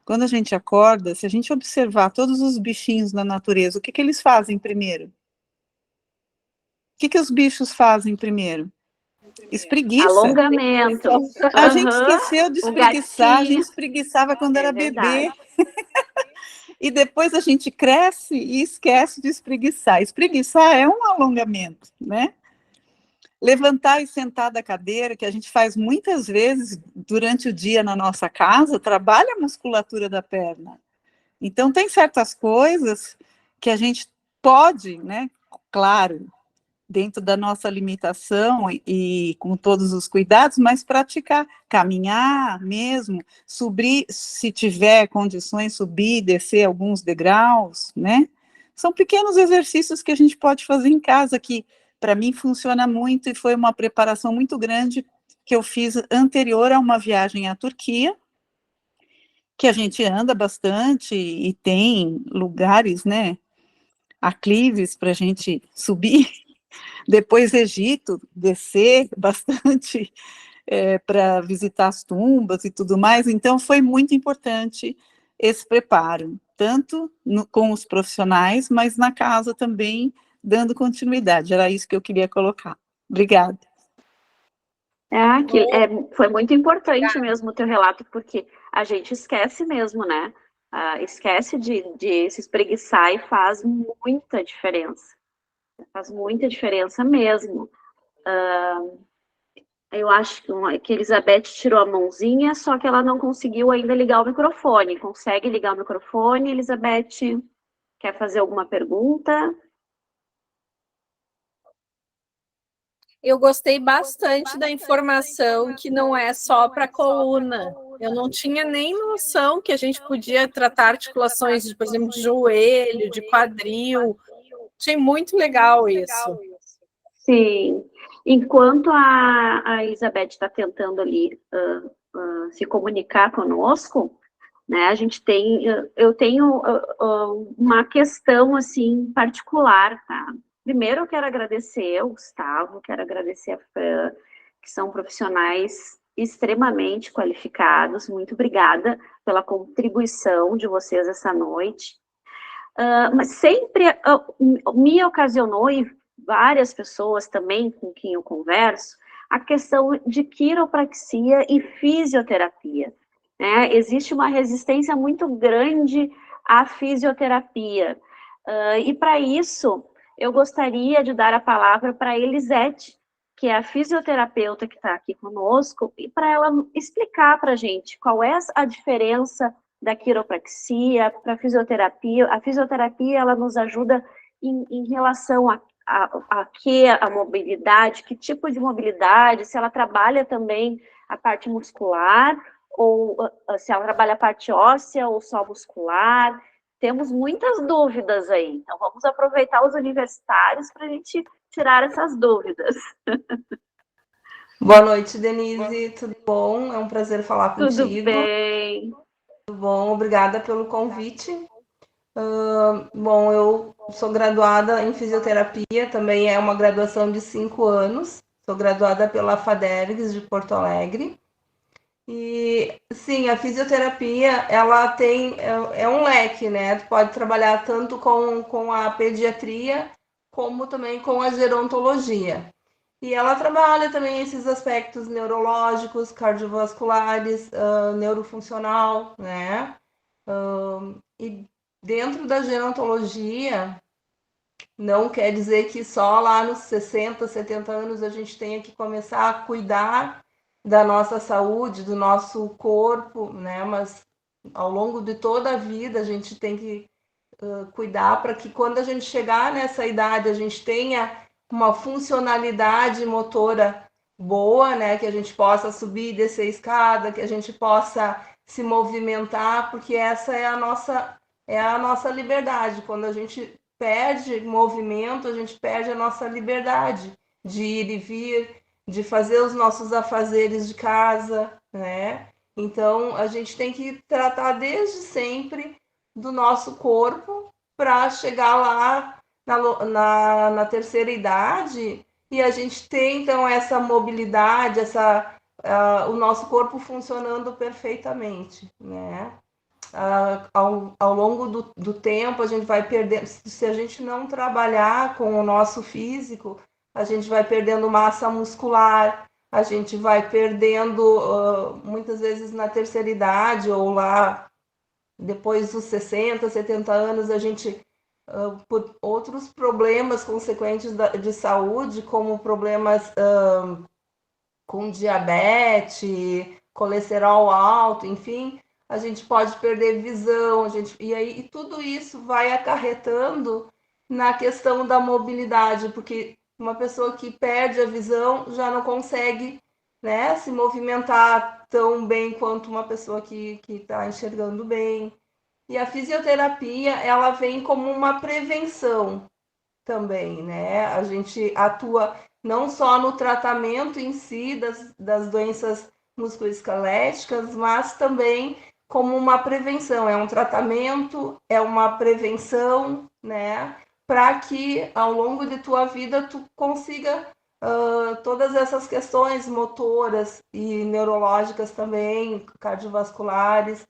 quando a gente acorda, se a gente observar todos os bichinhos na natureza, o que eles fazem primeiro? O que os bichos fazem primeiro? Espreguiça. Alongamento. A gente esqueceu de espreguiçar, a gente espreguiçava quando era bebê. E depois a gente cresce e esquece de espreguiçar. Espreguiçar é um alongamento, né? Levantar e sentar da cadeira, que a gente faz muitas vezes durante o dia na nossa casa, trabalha a musculatura da perna. Então, tem certas coisas que a gente pode, né? Claro, dentro da nossa limitação e com todos os cuidados, mas praticar, caminhar mesmo, subir, se tiver condições, subir, descer alguns degraus, né? São pequenos exercícios que a gente pode fazer em casa, que para mim funciona muito e foi uma preparação muito grande que eu fiz anterior a uma viagem à Turquia, que a gente anda bastante e tem lugares, né, aclives para a gente subir. Depois Egito, descer bastante para visitar as tumbas e tudo mais. Então, foi muito importante esse preparo, tanto com os profissionais, mas na casa também, dando continuidade. Era isso que eu queria colocar. Obrigada. Foi muito importante mesmo o teu relato, porque a gente esquece mesmo, né? Esquece de se espreguiçar e faz muita diferença. Faz muita diferença mesmo. Eu acho que a Elizabeth tirou a mãozinha, só que ela não conseguiu ainda ligar o microfone. Consegue ligar o microfone, Elizabeth? Quer fazer alguma pergunta? Eu gostei bastante da informação que não é só para a coluna. Eu não tinha nem noção que a gente podia tratar articulações, por exemplo, de joelho, de quadril. Achei muito legal isso. Sim. Enquanto a Elizabeth está tentando ali se comunicar conosco, né, eu tenho uma questão, assim, particular, tá? Primeiro, eu quero agradecer ao Gustavo, quero agradecer a Fran, que são profissionais extremamente qualificados. Muito obrigada pela contribuição de vocês essa noite. Mas sempre me ocasionou, e várias pessoas também com quem eu converso, a questão de quiropraxia e fisioterapia. Né? Existe uma resistência muito grande à fisioterapia. E para isso, eu gostaria de dar a palavra para a Elisete, que é a fisioterapeuta que está aqui conosco, e para ela explicar para a gente qual é a diferença da quiropraxia para a fisioterapia. A fisioterapia, ela nos ajuda em relação a mobilidade, que tipo de mobilidade, se ela trabalha também a parte muscular, ou se ela trabalha a parte óssea ou só muscular. Temos muitas dúvidas aí, então vamos aproveitar os universitários para a gente tirar essas dúvidas. Boa noite, Denise, tudo bom? É um prazer falar contigo. Tudo bem. Tudo bom, obrigada pelo convite. Bom, eu sou graduada em fisioterapia, também é uma graduação de 5 anos. Sou graduada pela FADERGS de Porto Alegre. E, sim, a fisioterapia, ela tem, é um leque, né? Tu pode trabalhar tanto com a pediatria, como também com a gerontologia. E ela trabalha também esses aspectos neurológicos, cardiovasculares, neurofuncional, né? E dentro da gerontologia, não quer dizer que só lá nos 60, 70 anos a gente tenha que começar a cuidar da nossa saúde, do nosso corpo, né? Mas ao longo de toda a vida a gente tem que cuidar para que quando a gente chegar nessa idade a gente tenha uma funcionalidade motora boa, né? Que a gente possa subir e descer a escada, que a gente possa se movimentar, porque essa é a nossa liberdade. Quando a gente perde movimento, a gente perde a nossa liberdade de ir e vir, de fazer os nossos afazeres de casa, né? Então, a gente tem que tratar desde sempre do nosso corpo para chegar lá na terceira idade e a gente ter, então, essa mobilidade, o nosso corpo funcionando perfeitamente, né? Ao longo do tempo, a gente vai perdendo, se a gente não trabalhar com o nosso físico, a gente vai perdendo massa muscular, a gente vai perdendo, muitas vezes na terceira idade, ou lá depois dos 60, 70 anos, a gente, por outros problemas consequentes de saúde, como problemas com diabetes, colesterol alto, enfim, a gente pode perder visão, e tudo isso vai acarretando na questão da mobilidade, porque uma pessoa que perde a visão já não consegue, né, se movimentar tão bem quanto uma pessoa que está enxergando bem. E a fisioterapia, ela vem como uma prevenção também, né? A gente atua não só no tratamento em si das doenças musculoesqueléticas, mas também como uma prevenção. É um tratamento, é uma prevenção, né? Para que ao longo de tua vida tu consiga todas essas questões motoras e neurológicas também, cardiovasculares.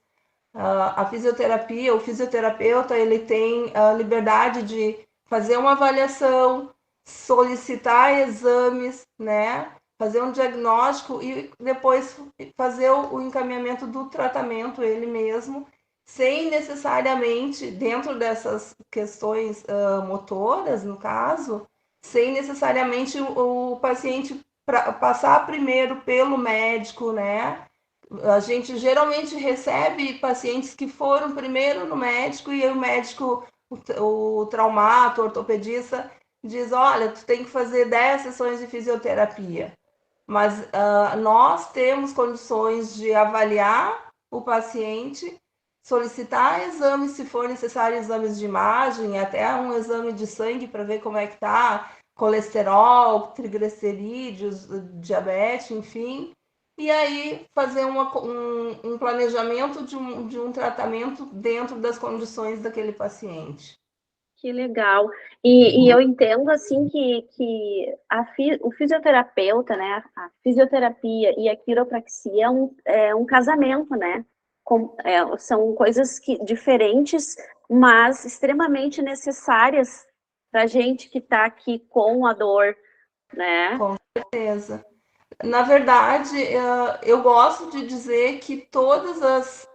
A fisioterapia, o fisioterapeuta, ele tem a liberdade de fazer uma avaliação, solicitar exames, né? Fazer um diagnóstico e depois fazer o encaminhamento do tratamento ele mesmo, sem necessariamente, dentro dessas questões motoras, no caso, sem necessariamente o paciente passar primeiro pelo médico, né? A gente geralmente recebe pacientes que foram primeiro no médico e o médico, o traumato, o ortopedista, diz, olha, tu tem que fazer 10 sessões de fisioterapia. mas nós temos condições de avaliar o paciente, solicitar exames, se for necessário, exames de imagem, até um exame de sangue para ver como é que está, colesterol, triglicerídeos, diabetes, enfim, e aí fazer um planejamento de um tratamento dentro das condições daquele paciente. Que legal. E eu entendo, assim, que o fisioterapeuta, né, a fisioterapia e a quiropraxia é um casamento, né? São coisas diferentes, mas extremamente necessárias para a gente que está aqui com a dor, né? Com certeza. Na verdade, eu gosto de dizer que todas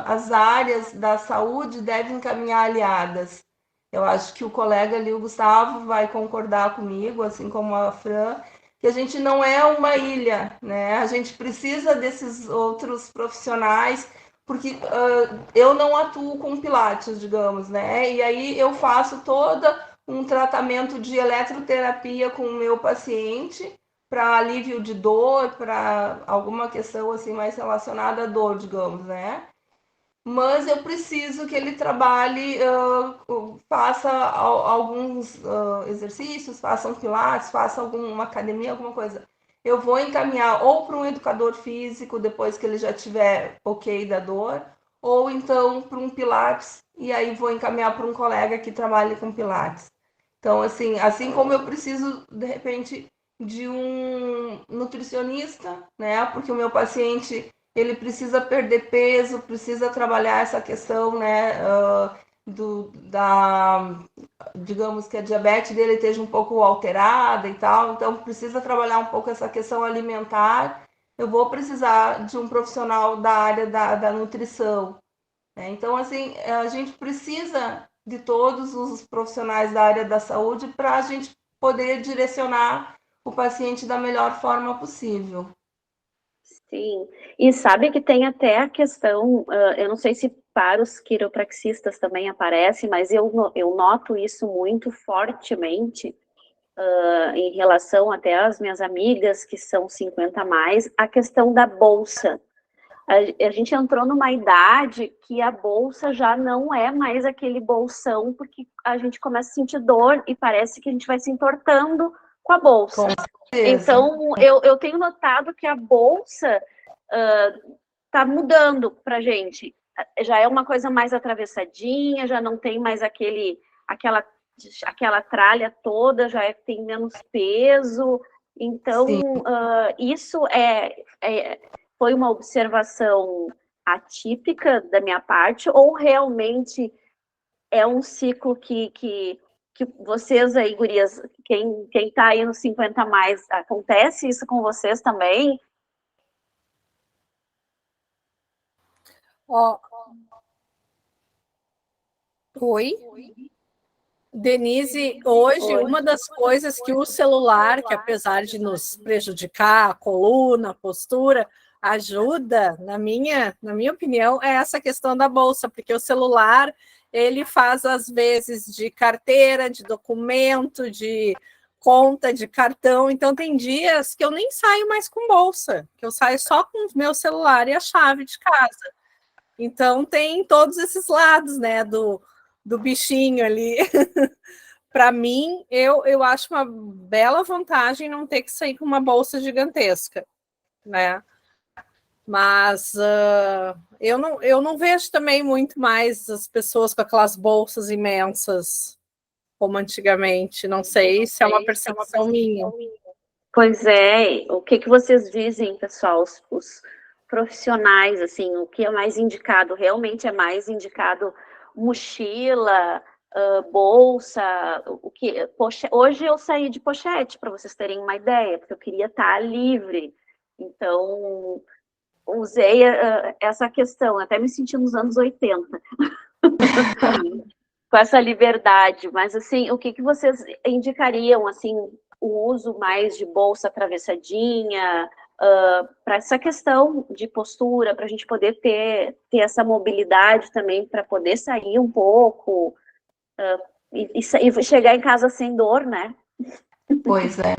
as áreas da saúde devem caminhar aliadas. Eu acho que o colega ali, o Gustavo, vai concordar comigo, assim como a Fran, que a gente não é uma ilha, né? A gente precisa desses outros profissionais, porque eu não atuo com Pilates, digamos, né? E aí eu faço todo um tratamento de eletroterapia com o meu paciente para alívio de dor, para alguma questão assim mais relacionada à dor, digamos, né? Mas eu preciso que ele trabalhe, faça alguns exercícios, faça um pilates, faça uma academia, alguma coisa. Eu vou encaminhar ou para um educador físico, depois que ele já tiver ok da dor, ou então para um pilates, e aí vou encaminhar para um colega que trabalhe com pilates. Então, assim como eu preciso, de repente, de um nutricionista, né? Porque o meu paciente ele precisa perder peso, precisa trabalhar essa questão, né, digamos que a diabetes dele esteja um pouco alterada e tal, então precisa trabalhar um pouco essa questão alimentar. Eu vou precisar de um profissional da área da nutrição, né? Então, assim, a gente precisa de todos os profissionais da área da saúde para a gente poder direcionar o paciente da melhor forma possível. Sim, e sabe que tem até a questão, eu não sei se para os quiropraxistas também aparece, mas eu noto isso muito fortemente em relação até às minhas amigas que são 50 a mais, a questão da bolsa. A gente entrou numa idade que a bolsa já não é mais aquele bolsão, porque a gente começa a sentir dor e parece que a gente vai se entortando com a bolsa. Então, eu tenho notado que a bolsa está mudando para a gente. Já é uma coisa mais atravessadinha, já não tem mais aquela tralha toda, já tem menos peso. Então, isso foi uma observação atípica da minha parte, ou realmente é um ciclo que vocês aí, gurias, quem tá aí nos 50 a mais, acontece isso com vocês também? Oi? Denise, hoje uma das coisas que o celular, que apesar de nos prejudicar a coluna, a postura, ajuda, na minha opinião, é essa questão da bolsa, porque o celular, ele faz às vezes de carteira, de documento, de conta, de cartão, então tem dias que eu nem saio mais com bolsa, que eu saio só com o meu celular e a chave de casa. Então tem todos esses lados, né, do bichinho ali. Para mim, eu acho uma bela vantagem não ter que sair com uma bolsa gigantesca, né? Mas eu não vejo também muito mais as pessoas com aquelas bolsas imensas como antigamente. Não sei se é uma percepção minha. Pois é. O que vocês dizem, pessoal? Os profissionais, assim, o que é mais indicado? Realmente é mais indicado mochila, bolsa, hoje eu saí de pochete, para vocês terem uma ideia, porque eu queria estar livre, então usei essa questão, até me senti nos anos 80, com essa liberdade, mas assim, o que vocês indicariam, assim, o uso mais de bolsa atravessadinha, para essa questão de postura, para a gente poder ter essa mobilidade também, para poder sair um pouco e chegar em casa sem dor, né? Pois é.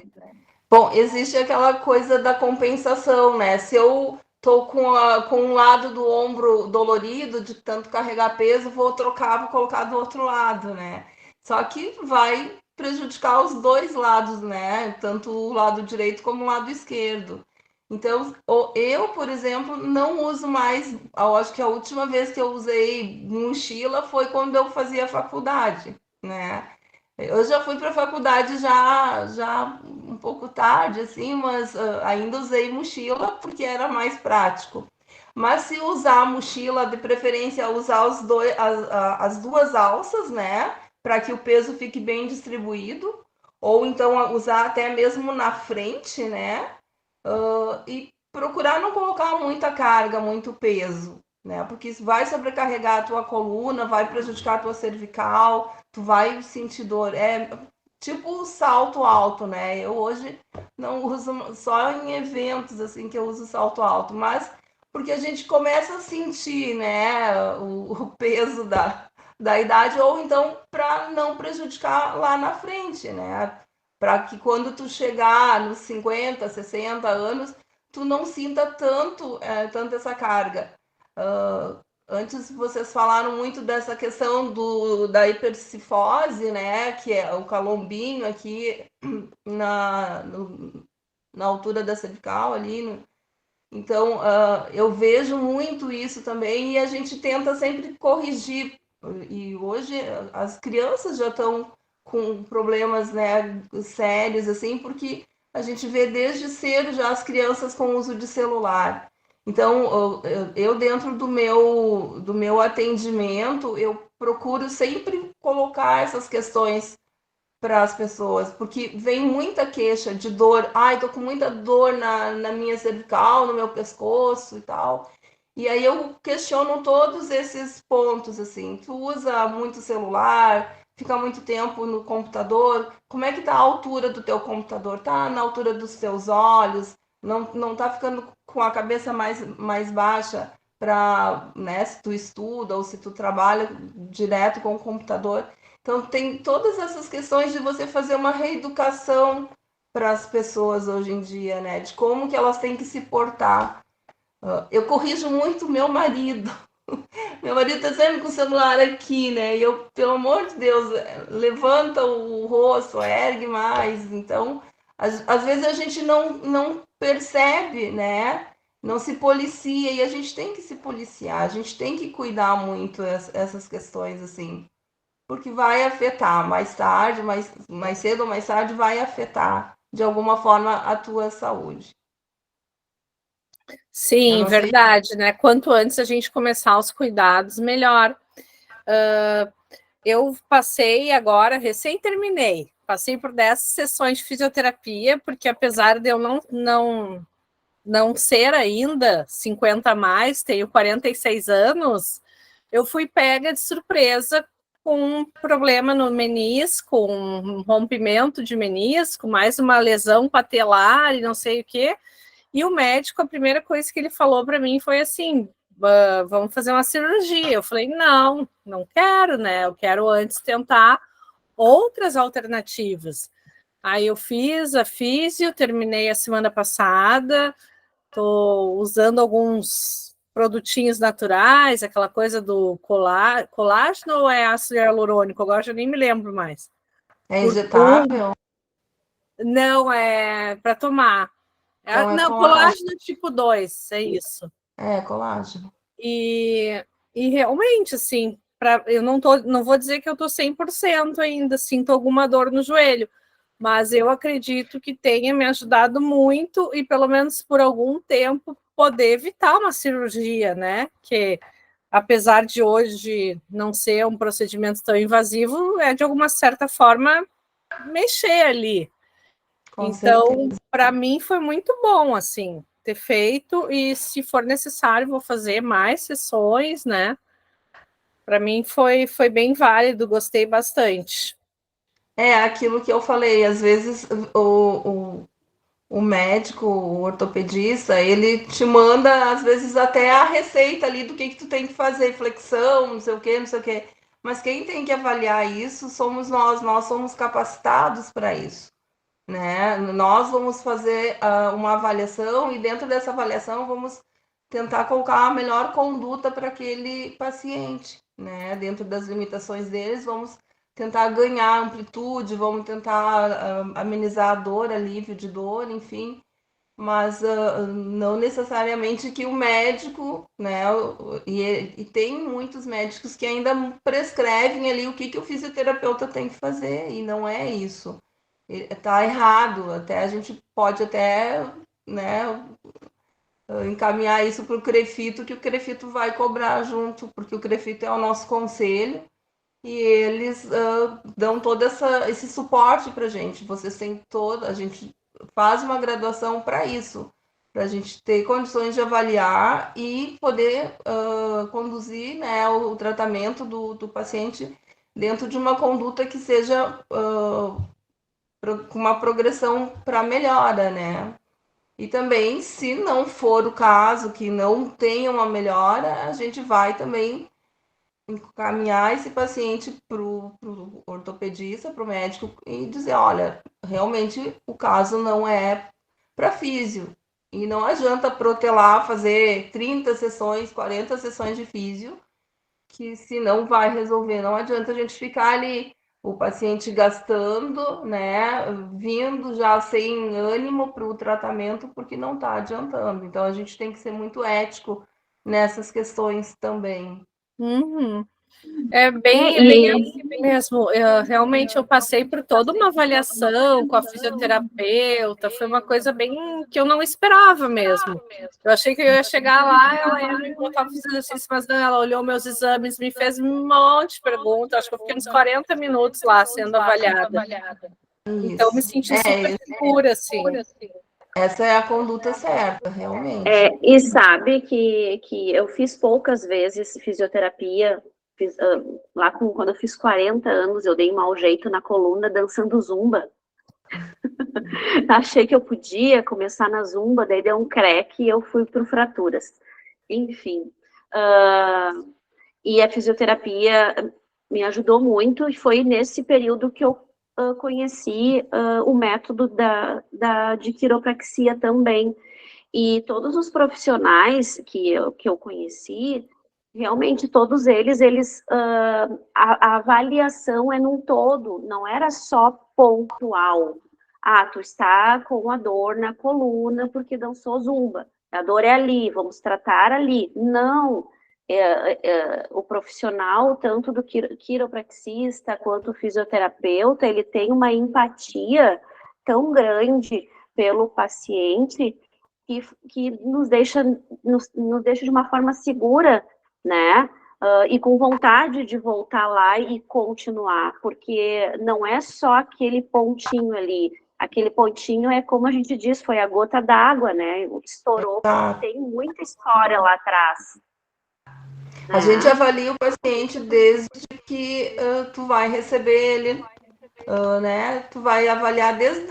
Bom, existe aquela coisa da compensação, né? Se eu tô com um lado do ombro dolorido de tanto carregar peso, vou trocar, vou colocar do outro lado, né? Só que vai prejudicar os dois lados, né? Tanto o lado direito como o lado esquerdo. Então, eu, por exemplo, não uso mais. Eu acho que a última vez que eu usei mochila foi quando eu fazia faculdade, né? Eu já fui para a faculdade já um pouco tarde, assim, mas ainda usei mochila porque era mais prático. Mas se usar a mochila, de preferência usar as duas alças, né? Para que o peso fique bem distribuído. Ou então usar até mesmo na frente, né? E procurar não colocar muita carga, muito peso, né? Porque isso vai sobrecarregar a tua coluna, vai prejudicar a tua cervical, tu vai sentir dor. É tipo salto alto, né? Eu hoje não uso só em eventos assim que eu uso salto alto, mas porque a gente começa a sentir, né, o peso da idade, ou então para não prejudicar lá na frente, né? Para que quando tu chegar nos 50, 60 anos, tu não sinta tanto essa carga. Antes vocês falaram muito dessa questão da hipercifose, né? Que é o calombinho aqui na altura da cervical ali. Então, eu vejo muito isso também e a gente tenta sempre corrigir. E hoje as crianças já estão com problemas, né, sérios, assim, porque a gente vê desde cedo já as crianças com uso de celular. Então, eu dentro do meu atendimento, eu procuro sempre colocar essas questões para as pessoas, porque vem muita queixa de dor. Ai, tô com muita dor na minha cervical, no meu pescoço e tal. E aí eu questiono todos esses pontos, assim. Tu usa muito celular, fica muito tempo no computador. Como é que tá a altura do teu computador? Tá na altura dos teus olhos? Não tá ficando com a cabeça mais baixa para, né, se tu estuda ou se tu trabalha direto com o computador. Então, tem todas essas questões de você fazer uma reeducação para as pessoas hoje em dia, né? De como que elas têm que se portar. Eu corrijo muito meu marido. Meu marido está sempre com o celular aqui, né? E eu, pelo amor de Deus, levanta o rosto, ergue mais. Então, às vezes a gente não percebe, né? Não se policia e a gente tem que se policiar, a gente tem que cuidar muito essas questões, assim, porque vai afetar mais tarde, mais cedo ou mais tarde, vai afetar de alguma forma a tua saúde. Sim, verdade, né? Quanto antes a gente começar os cuidados, melhor. Eu passei agora, recém terminei, passei por 10 sessões de fisioterapia, porque apesar de eu não ser ainda 50 a mais, tenho 46 anos, eu fui pega de surpresa com um problema no menisco, um rompimento de menisco, mais uma lesão patelar e não sei o quê. E o médico, a primeira coisa que ele falou para mim foi assim: vamos fazer uma cirurgia. Eu falei, não quero, né? Eu quero antes tentar outras alternativas. Aí eu fiz a físio, terminei a semana passada, estou usando alguns produtinhos naturais, aquela coisa do colágeno ou é ácido hialurônico? Agora já nem me lembro mais. É injetável? Não, é para tomar. Então não, colágeno tipo 2, é isso. É, colágeno. E realmente, assim, eu não vou dizer que eu estou 100% ainda, sinto alguma dor no joelho, mas eu acredito que tenha me ajudado muito e, pelo menos por algum tempo, poder evitar uma cirurgia, né? Que, apesar de hoje não ser um procedimento tão invasivo, é, de alguma certa forma, mexer ali. Então, para mim, foi muito bom, assim, ter feito, e se for necessário, vou fazer mais sessões, né? Para mim foi bem válido, gostei bastante. É aquilo que eu falei, às vezes o médico, o ortopedista, ele te manda, às vezes, até a receita ali do que tu tem que fazer, flexão, não sei o quê, não sei o quê. Mas quem tem que avaliar isso somos nós somos capacitados para isso. né? Nós vamos fazer uma avaliação e dentro dessa avaliação vamos tentar colocar a melhor conduta para aquele paciente, né? Dentro das limitações deles, vamos tentar ganhar amplitude, vamos tentar amenizar a dor, alívio de dor, enfim, mas não necessariamente que o médico, né? E tem muitos médicos que ainda prescrevem ali o que o fisioterapeuta tem que fazer, e não é isso. Está errado, até a gente pode até, né, encaminhar isso para o CREFITO, que o CREFITO vai cobrar junto, porque o CREFITO é o nosso conselho, e eles dão todo esse suporte para a gente. Vocês têm a gente faz uma graduação para isso, para a gente ter condições de avaliar e poder conduzir, né, o tratamento do paciente dentro de uma conduta que seja com uma progressão para melhora, né? E também, se não for o caso, que não tenha uma melhora, a gente vai também encaminhar esse paciente para o ortopedista, para o médico, e dizer, olha, realmente o caso não é para físio. E não adianta protelar, fazer 30 sessões, 40 sessões de físio, que se não vai resolver. Não adianta a gente ficar ali, o paciente gastando, né, vindo já sem ânimo para o tratamento, porque não está adiantando. Então, a gente tem que ser muito ético nessas questões também. Uhum. É bem assim mesmo. Realmente eu passei por toda uma avaliação com a fisioterapeuta, foi uma coisa bem que eu não esperava mesmo. Eu achei que eu ia chegar lá, ela ia me botar para fazer exercício, mas não, ela olhou meus exames, me fez um monte de perguntas, acho que eu fiquei uns 40 minutos lá sendo avaliada. Então eu me senti super segura, assim. Essa é a conduta certa, realmente. E sabe que eu fiz poucas vezes fisioterapia, lá quando eu fiz 40 anos, eu dei um mau jeito na coluna dançando zumba. Achei que eu podia começar na zumba, daí deu um creque e eu fui para fraturas. Enfim, e a fisioterapia me ajudou muito, e foi nesse período que eu conheci o método de quiropraxia também. E todos os profissionais que eu conheci, realmente todos eles a avaliação é num todo, não era só pontual. Ah, tu está com a dor na coluna porque dançou zumba. A dor é ali, vamos tratar ali. Não, o profissional, tanto do quiropraxista quanto o fisioterapeuta, ele tem uma empatia tão grande pelo paciente que nos deixa de uma forma segura, né? E com vontade de voltar lá e continuar, porque não é só aquele pontinho ali. Aquele pontinho é, como a gente diz, foi a gota d'água, né? Estourou, tem muita história lá atrás. A gente avalia o paciente desde que tu vai receber ele, né? Tu vai avaliar desde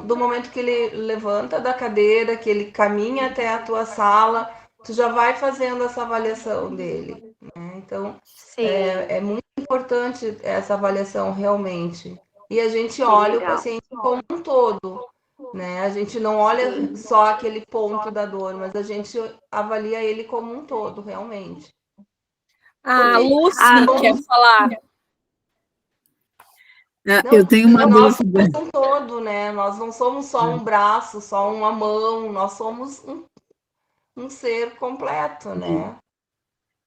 do momento que ele levanta da cadeira, que ele caminha até a tua sala, tu já vai fazendo essa avaliação dele, né? Então, é muito importante essa avaliação realmente. E a gente olha o paciente como um todo, né? A gente não olha só aquele ponto da dor, mas a gente avalia ele como um todo, realmente. A Lucy quer falar. Eu tenho uma dúvida. Nós somos um todo, né? Nós não somos só um braço, só uma mão, nós somos um ser completo, né?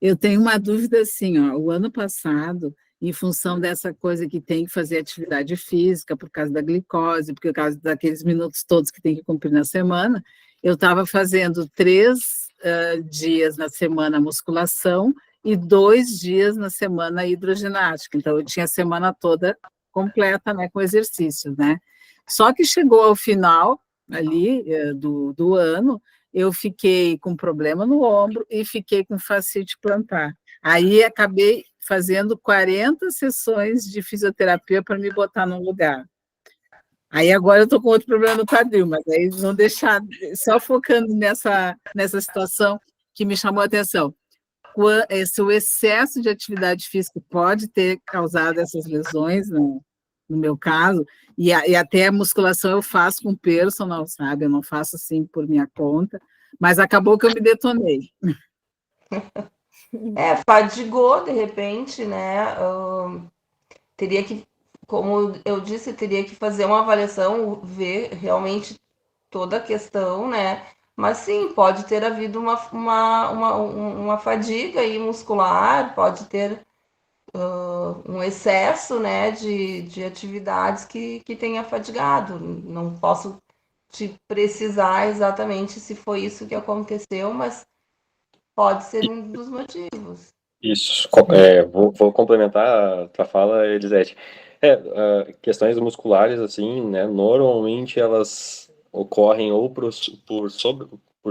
Eu tenho uma dúvida assim, ó, o ano passado, em função dessa coisa que tem que fazer atividade física, por causa da glicose, por causa daqueles minutos todos que tem que cumprir na semana, eu estava fazendo 3 dias na semana musculação e 2 dias na semana hidroginástica. Então, eu tinha a semana toda completa, né, com exercícios, né? Só que chegou ao final, ali, do ano, eu fiquei com problema no ombro e fiquei com fascite plantar. Aí, acabei fazendo 40 sessões de fisioterapia para me botar no lugar. Aí, agora eu estou com outro problema no quadril, mas aí não deixar, só focando nessa situação que me chamou a atenção. Se o excesso de atividade física pode ter causado essas lesões, não? no meu caso, e até a musculação eu faço com personal, sabe? Eu não faço assim por minha conta, mas acabou que eu me detonei. Fadigou de repente, né? Teria que, como eu disse, teria que fazer uma avaliação, ver realmente toda a questão, né? Mas sim, pode ter havido uma fadiga aí muscular, pode ter um excesso, né, de atividades que tenha fadigado. Não posso te precisar exatamente se foi isso que aconteceu, mas pode ser um dos motivos. Isso, vou complementar a tua fala, Elisete. Questões musculares, assim, né, normalmente elas ocorrem ou por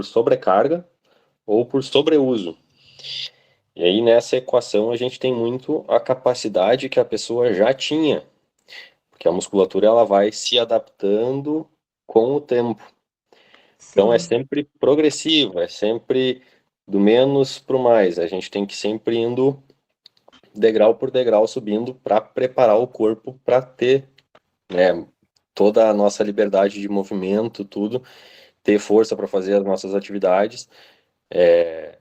sobrecarga ou por sobreuso. E aí, nessa equação, a gente tem muito a capacidade que a pessoa já tinha, porque a musculatura ela vai se adaptando com o tempo. Então, é sempre progressivo, é sempre do menos para o mais. A gente tem que sempre indo degrau por degrau, subindo para preparar o corpo para ter, né, toda a nossa liberdade de movimento, tudo, ter força para fazer as nossas atividades.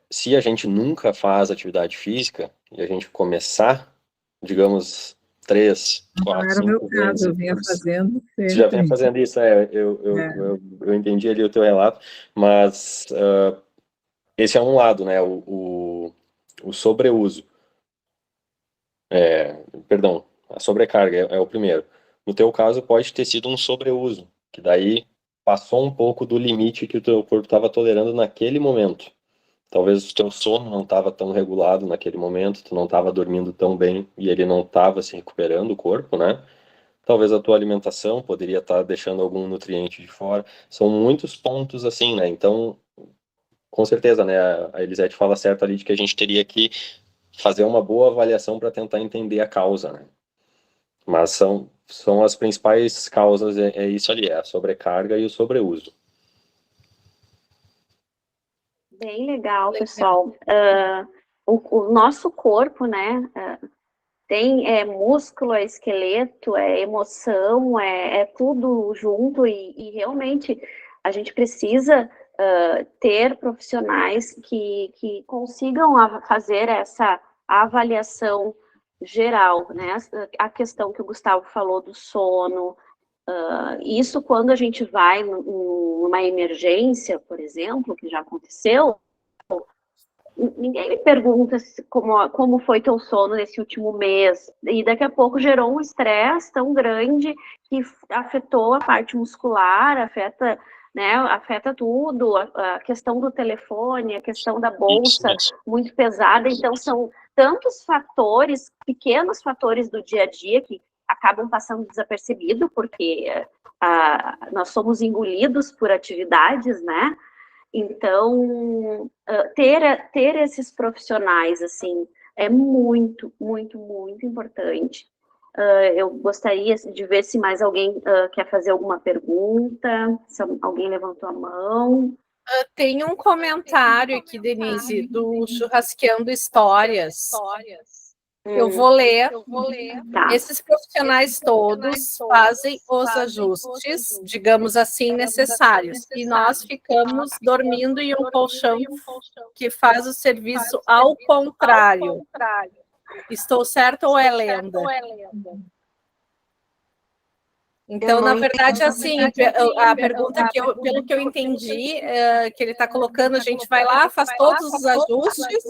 Se a gente nunca faz atividade física e a gente começar, digamos, 3, 4, 5 vezes... Não era o meu caso, eu vinha fazendo sempre. Você já vinha fazendo isso, eu entendi ali o teu relato, mas esse é um lado, né, o sobreuso. Perdão, a sobrecarga é o primeiro. No teu caso, pode ter sido um sobreuso, que daí passou um pouco do limite que o teu corpo estava tolerando naquele momento. Talvez o teu sono não estava tão regulado naquele momento, tu não estava dormindo tão bem e ele não estava se recuperando, o corpo, né? Talvez a tua alimentação poderia estar deixando algum nutriente de fora. São muitos pontos assim, né? Então, com certeza, né? A Elisete fala certo ali de que a gente teria que fazer uma boa avaliação para tentar entender a causa, né? Mas são as principais causas, é isso ali, é a sobrecarga e o sobreuso. Bem legal, pessoal. O nosso corpo, né, tem músculo, é esqueleto, é emoção, é tudo junto e realmente a gente precisa ter profissionais que consigam fazer essa avaliação geral, né? A questão que o Gustavo falou do sono, isso quando a gente vai numa emergência, por exemplo, que já aconteceu, ninguém me pergunta como foi teu sono nesse último mês, e daqui a pouco gerou um estresse tão grande que afetou a parte muscular, afeta tudo, a questão do telefone, a questão da bolsa muito pesada, então são tantos fatores, pequenos fatores do dia a dia que acabam passando desapercebido, porque nós somos engolidos por atividades, né? Então, ter esses profissionais, assim, é muito, muito, muito importante. Eu gostaria de ver se mais alguém quer fazer alguma pergunta, se alguém levantou a mão. Tem um comentário aqui, Denise, do Churrasqueando Histórias. Eu vou ler. Tá. Esses profissionais todos fazem os ajustes, digamos assim, necessários. E nós ficamos dormindo em um colchão que faz o serviço ao contrário. Estou certa ou é lenda? Então, na verdade, assim, a pergunta pelo que eu entendi, que ele está colocando, a gente vai lá, faz todos os ajustes,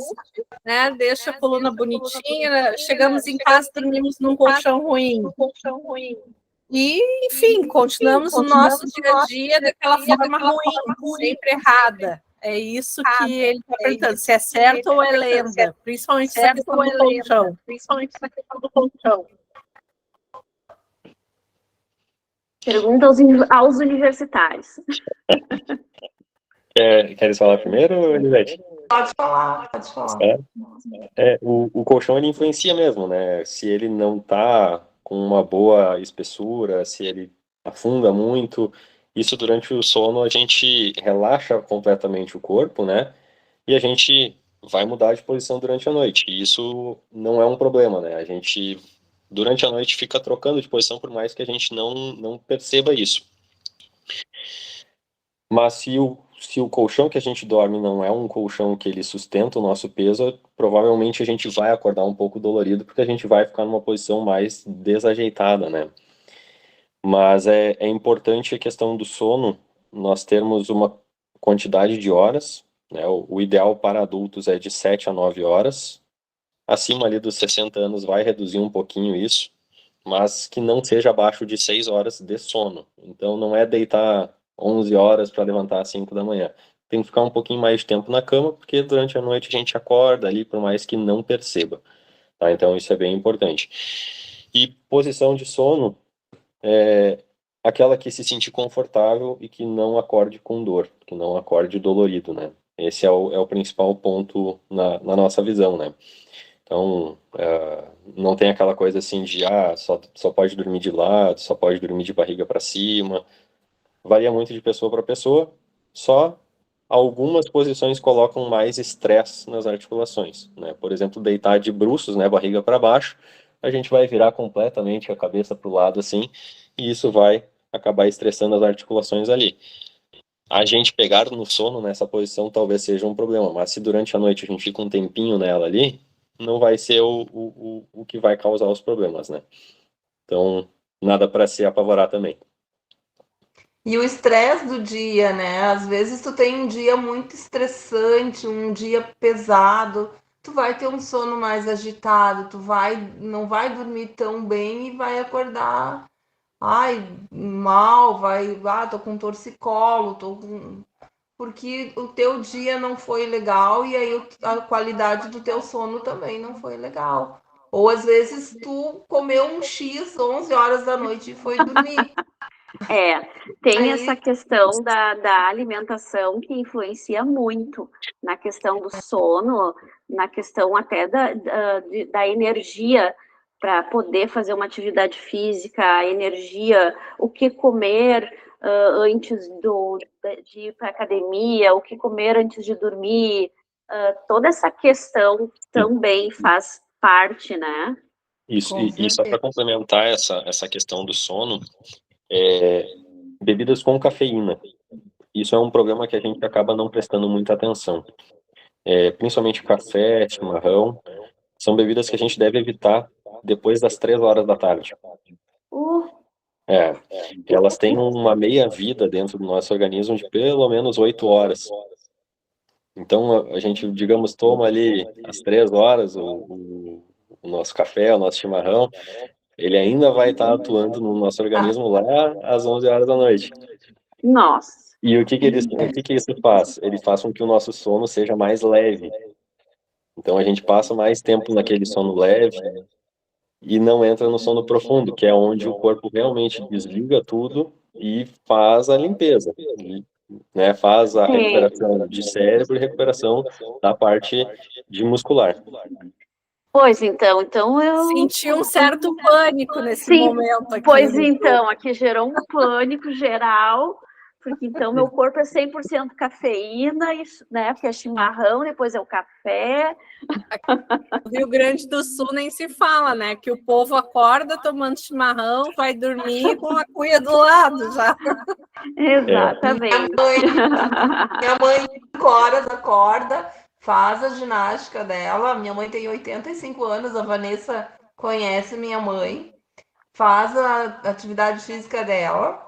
né? Deixa a coluna bonitinha, chegamos em casa, dormimos num colchão ruim. E, enfim, continuamos o nosso dia a dia daquela forma ruim, sempre errada. É isso que ele está perguntando, se é certo ou é lenda, principalmente essa questão do colchão. Pergunta aos universitários. Queres falar primeiro, Elisete? Pode falar. O colchão, ele influencia mesmo, né? Se ele não tá com uma boa espessura, se ele afunda muito, isso durante o sono a gente relaxa completamente o corpo, né? E a gente vai mudar de posição durante a noite. E isso não é um problema, né? A gente durante a noite fica trocando de posição, por mais que a gente não perceba isso. Mas se o colchão que a gente dorme não é um colchão que ele sustenta o nosso peso, provavelmente a gente vai acordar um pouco dolorido, porque a gente vai ficar numa posição mais desajeitada, né? Mas é importante a questão do sono, nós termos uma quantidade de horas, né? O ideal para adultos é de 7 a 9 horas. Acima ali dos 60 anos vai reduzir um pouquinho isso, mas que não seja abaixo de 6 horas de sono. Então não é deitar 11 horas para levantar às 5 da manhã. Tem que ficar um pouquinho mais de tempo na cama, porque durante a noite a gente acorda ali, por mais que não perceba. Tá? Então isso é bem importante. E posição de sono é aquela que se sentir confortável e que não acorde com dor, que não acorde dolorido, né? Esse é o principal ponto na nossa visão, né? Então, não tem aquela coisa assim de, só pode dormir de lado, só pode dormir de barriga para cima. Varia muito de pessoa para pessoa, só algumas posições colocam mais estresse nas articulações, né? Por exemplo, deitar de bruços, né, barriga para baixo, a gente vai virar completamente a cabeça para o lado assim, e isso vai acabar estressando as articulações ali. A gente pegar no sono nessa posição talvez seja um problema, mas se durante a noite a gente fica um tempinho nela ali, não vai ser o que vai causar os problemas, né? Então, nada para se apavorar também. E o estresse do dia, né? Às vezes tu tem um dia muito estressante, um dia pesado, tu vai ter um sono mais agitado, não vai dormir tão bem e vai acordar, mal, tô com torcicolo, porque o teu dia não foi legal e aí a qualidade do teu sono também não foi legal. Ou às vezes tu comeu um X 11 horas da noite e foi dormir. Tem essa questão da alimentação que influencia muito na questão do sono, na questão até da energia para poder fazer uma atividade física, a energia, o que comer antes de ir para a academia, o que comer antes de dormir, toda essa questão também faz parte, né? Isso, e só para complementar essa questão do sono, bebidas com cafeína. Isso é um problema que a gente acaba não prestando muita atenção. Principalmente café, chimarrão, são bebidas que a gente deve evitar depois das 3 horas da tarde. Elas têm uma meia-vida dentro do nosso organismo de pelo menos 8 horas. Então, a gente, digamos, toma ali às 3 horas o nosso café, o nosso chimarrão, ele ainda vai estar atuando no nosso organismo lá às 11 horas da noite. Nossa! E o que isso faz? Ele faz com que o nosso sono seja mais leve. Então, a gente passa mais tempo naquele sono leve e não entra no sono profundo, que é onde o corpo realmente desliga tudo e faz a limpeza, né? Faz a recuperação de cérebro e recuperação da parte de muscular. Pois então eu... Senti um certo pânico nesse momento aqui. Pois então, aqui gerou um pânico geral, porque então meu corpo é 100% cafeína, né, porque é chimarrão, depois é o café. No Rio Grande do Sul nem se fala, né, que o povo acorda tomando chimarrão, vai dormir com a cuia do lado já. Exatamente. Minha mãe 5 horas acorda, faz a ginástica dela. Minha mãe tem 85 anos, a Vanessa conhece minha mãe, faz a atividade física dela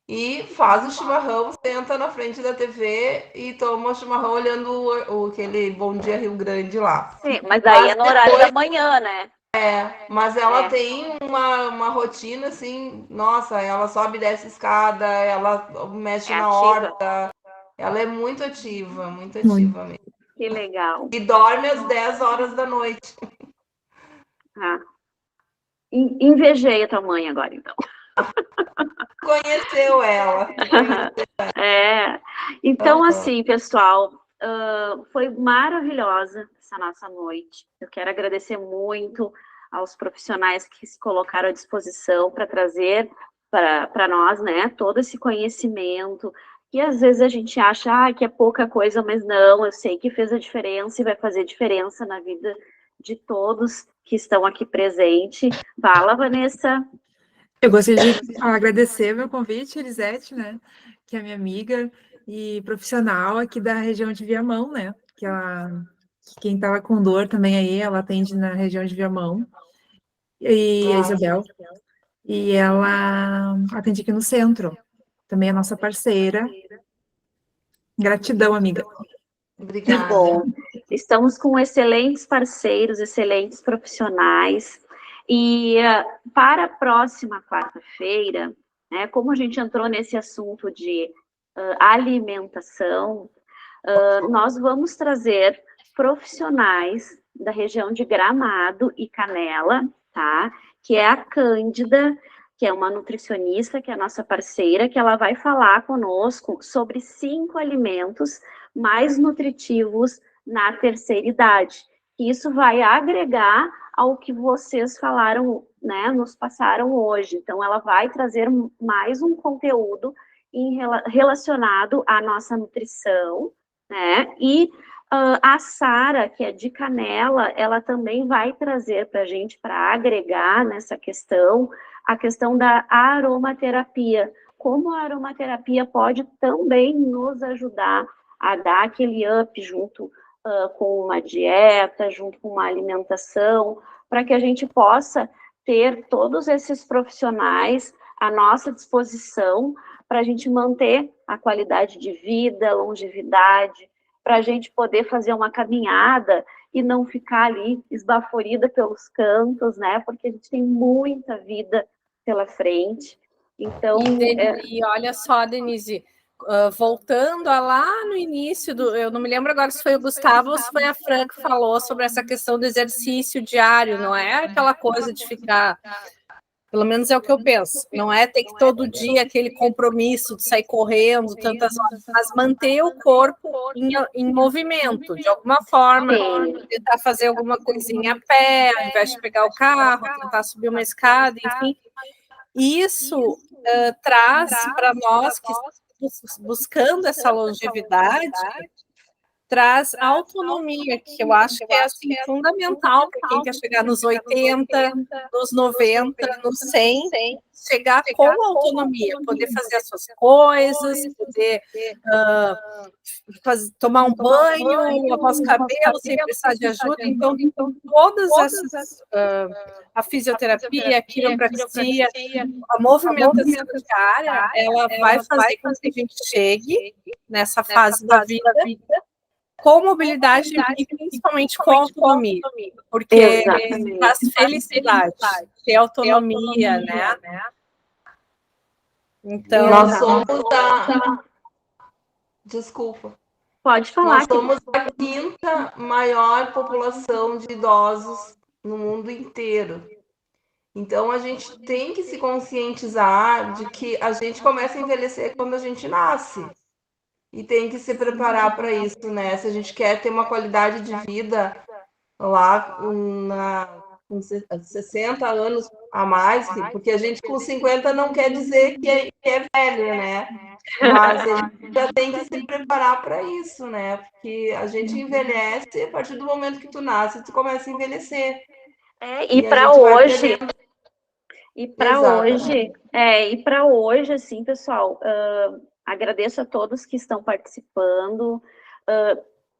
e faz o chimarrão, senta na frente da TV e toma o chimarrão olhando aquele Bom Dia Rio Grande lá. Sim, mas aí é no horário da manhã, né? Mas ela tem uma rotina assim, nossa, ela sobe e desce escada, ela mexe na horta, ela é muito ativa mesmo. Que legal. E dorme às 10 horas da noite. Invejei a tua mãe agora, então. Conheceu ela. Então, assim, pessoal, foi maravilhosa essa nossa noite. Eu quero agradecer muito aos profissionais que se colocaram à disposição para trazer para nós, né, todo esse conhecimento, que às vezes a gente acha que é pouca coisa, mas não, eu sei que fez a diferença e vai fazer diferença na vida de todos que estão aqui presentes. Fala, Vanessa. Eu gostaria de agradecer meu convite, Elisete, né, que é minha amiga e profissional aqui da região de Viamão, né, que quem estava com dor também aí, ela atende na região de Viamão, e a Isabel, e ela atende aqui no centro, também é nossa parceira. Gratidão, amiga. Obrigada. Bom, estamos com excelentes parceiros, excelentes profissionais, e para a próxima quarta-feira, né, como a gente entrou nesse assunto de alimentação, nós vamos trazer profissionais da região de Gramado e Canela, tá? Que é a Cândida, que é uma nutricionista, que é a nossa parceira, que ela vai falar conosco sobre 5 alimentos mais nutritivos na terceira idade. Isso vai agregar ao que vocês falaram, né, nos passaram hoje. Então, ela vai trazer mais um conteúdo relacionado à nossa nutrição, né? E a Sara, que é de Canela, ela também vai trazer para a gente, para agregar nessa questão, a questão da aromaterapia. Como a aromaterapia pode também nos ajudar a dar aquele up junto com uma dieta, junto com uma alimentação, para que a gente possa ter todos esses profissionais à nossa disposição, para a gente manter a qualidade de vida, longevidade, para a gente poder fazer uma caminhada e não ficar ali esbaforida pelos cantos, né? Porque a gente tem muita vida pela frente. Então, e olha só, Denise, voltando a lá no início, eu não me lembro agora se foi o Gustavo ou se foi a Fran que falou sobre essa questão do exercício diário, não é aquela coisa de ficar, pelo menos é o que eu penso, não é ter que todo dia aquele compromisso de sair correndo tantas horas, mas manter o corpo em movimento, de alguma forma, tentar fazer alguma coisinha a pé, ao invés de pegar o carro, tentar subir uma escada, enfim. Isso traz para nós que estamos buscando essa longevidade, traz autonomia, que eu acho que é assim, fundamental para quem quer chegar nos 80, nos 90, nos 100, chegar com autonomia, poder fazer as suas coisas, poder tomar um banho, lavar os cabelos sem precisar de ajuda. Então, todas essas, a fisioterapia, a quiropraxia, a movimentação diária, ela vai fazer com que a gente chegue nessa fase da vida com mobilidade e principalmente com autonomia, porque traz felicidade, ter autonomia, né? Então, nós somos Desculpa. Pode falar. Nós somos a 5ª maior população de idosos no mundo inteiro. Então, a gente tem que se conscientizar de que a gente começa a envelhecer quando a gente nasce. E tem que se preparar para isso, né? Se a gente quer ter uma qualidade de vida lá com 60 anos a mais, porque a gente com 50 não quer dizer que é velho, né? Mas a gente já tem que se preparar para isso, né? Porque a gente envelhece a partir do momento que tu nasce, tu começa a envelhecer. E para hoje... E para hoje, assim, pessoal, agradeço a todos que estão participando,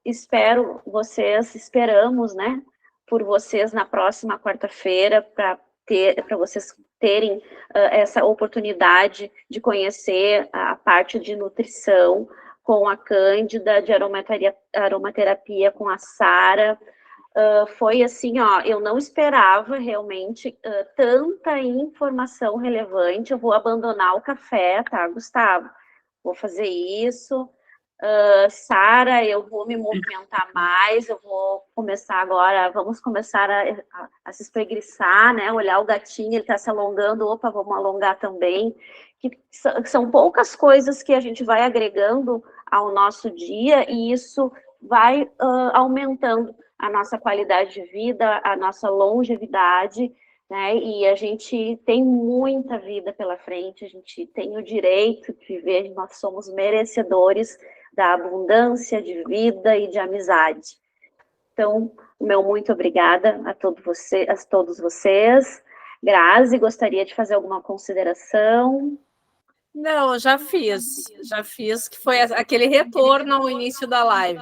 esperamos, né, por vocês na próxima quarta-feira, para vocês terem essa oportunidade de conhecer a parte de nutrição com a Cândida, de aromaterapia com a Sara. Foi assim, ó, eu não esperava realmente tanta informação relevante. Eu vou abandonar o café, tá, Gustavo? Vou fazer isso. Sara, eu vou me movimentar mais, eu vou começar agora, vamos começar a se espreguiçar, né? Olhar o gatinho, ele está se alongando, opa, vamos alongar também. Que são poucas coisas que a gente vai agregando ao nosso dia e isso vai aumentando a nossa qualidade de vida, a nossa longevidade, né? E a gente tem muita vida pela frente, a gente tem o direito de viver, nós somos merecedores da abundância de vida e de amizade. Então, o meu muito obrigada a todos vocês. Grazi, gostaria de fazer alguma consideração? Não, já fiz, que foi aquele retorno ao início da live.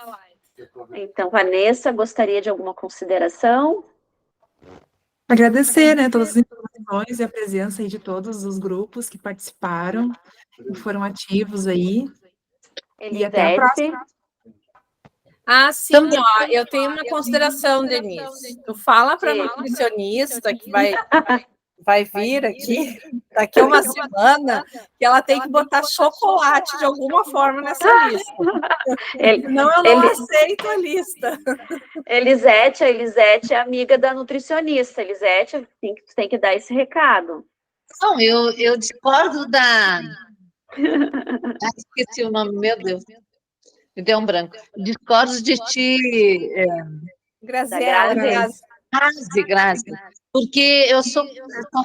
Então, Vanessa, gostaria de alguma consideração? Agradecer, né, todas as informações e a presença aí de todos os grupos que participaram, que foram ativos aí. Elisete. E até a próxima. Ah, sim, ó, eu tenho uma consideração, Denise. Tu fala para a nutricionista que vai vir aqui daqui a uma semana que ela tem que botar chocolate de alguma forma nessa lista. Senão eu não aceito a lista. A Elisete é amiga da nutricionista. Elisete, tem que dar esse recado. Não, eu discordo da... esqueci o nome, meu Deus. Me deu um branco. Discordo de ti... Grazi. Grazi. Porque eu sou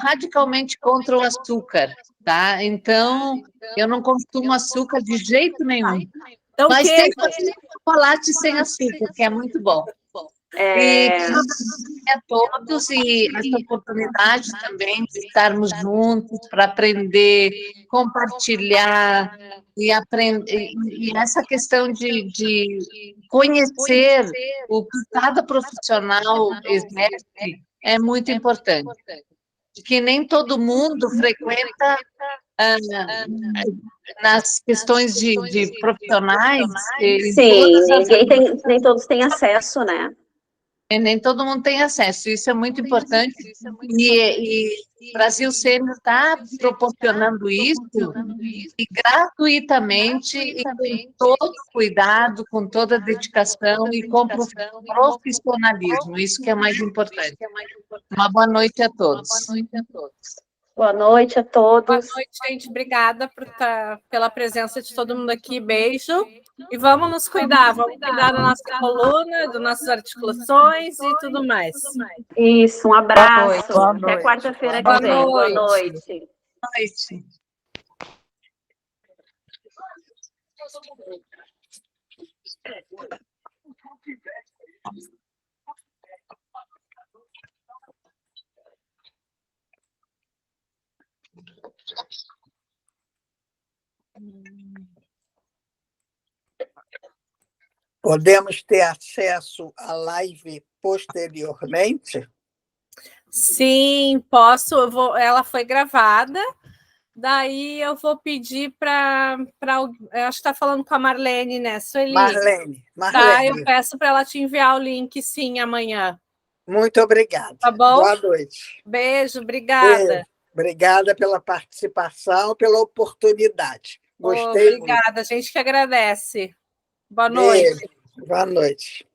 radicalmente contra o açúcar, tá? Então, eu não consumo açúcar de jeito nenhum. Então, mas tem chocolate sem açúcar, que é muito bom. E a todos e essa oportunidade também de estarmos juntos para aprender, compartilhar e aprender, e essa questão de conhecer o que cada profissional exerce é muito importante. Que nem todo mundo frequenta nas questões de profissionais. Sim, nem todos têm acesso, né? Nem todo mundo tem acesso, isso é muito importante, e o Brasil Sênior está proporcionando isso, e gratuitamente, e com todo cuidado, com toda dedicação, e com profissionalismo, isso que é mais importante. Uma boa noite a todos. Boa noite a todos. Boa noite, gente. Obrigada pela presença de todo mundo aqui. Beijo. E vamos nos cuidar. Vamos cuidar da nossa coluna, das nossas articulações e tudo mais. Isso, um abraço. Boa noite. Até quarta-feira que vem. Boa noite. Boa noite. Podemos ter acesso à live posteriormente? Sim, posso. Ela foi gravada. Daí eu vou pedir para acho que está falando com a Marlene, né, Sueli? Marlene. Tá, eu peço para ela te enviar o link, sim, amanhã. Muito obrigada. Tá bom? Boa noite. Beijo, obrigada. Beijo. Obrigada pela participação, pela oportunidade. Gostei Obrigada, muito. A gente que agradece. Boa noite. Beijo. Boa noite.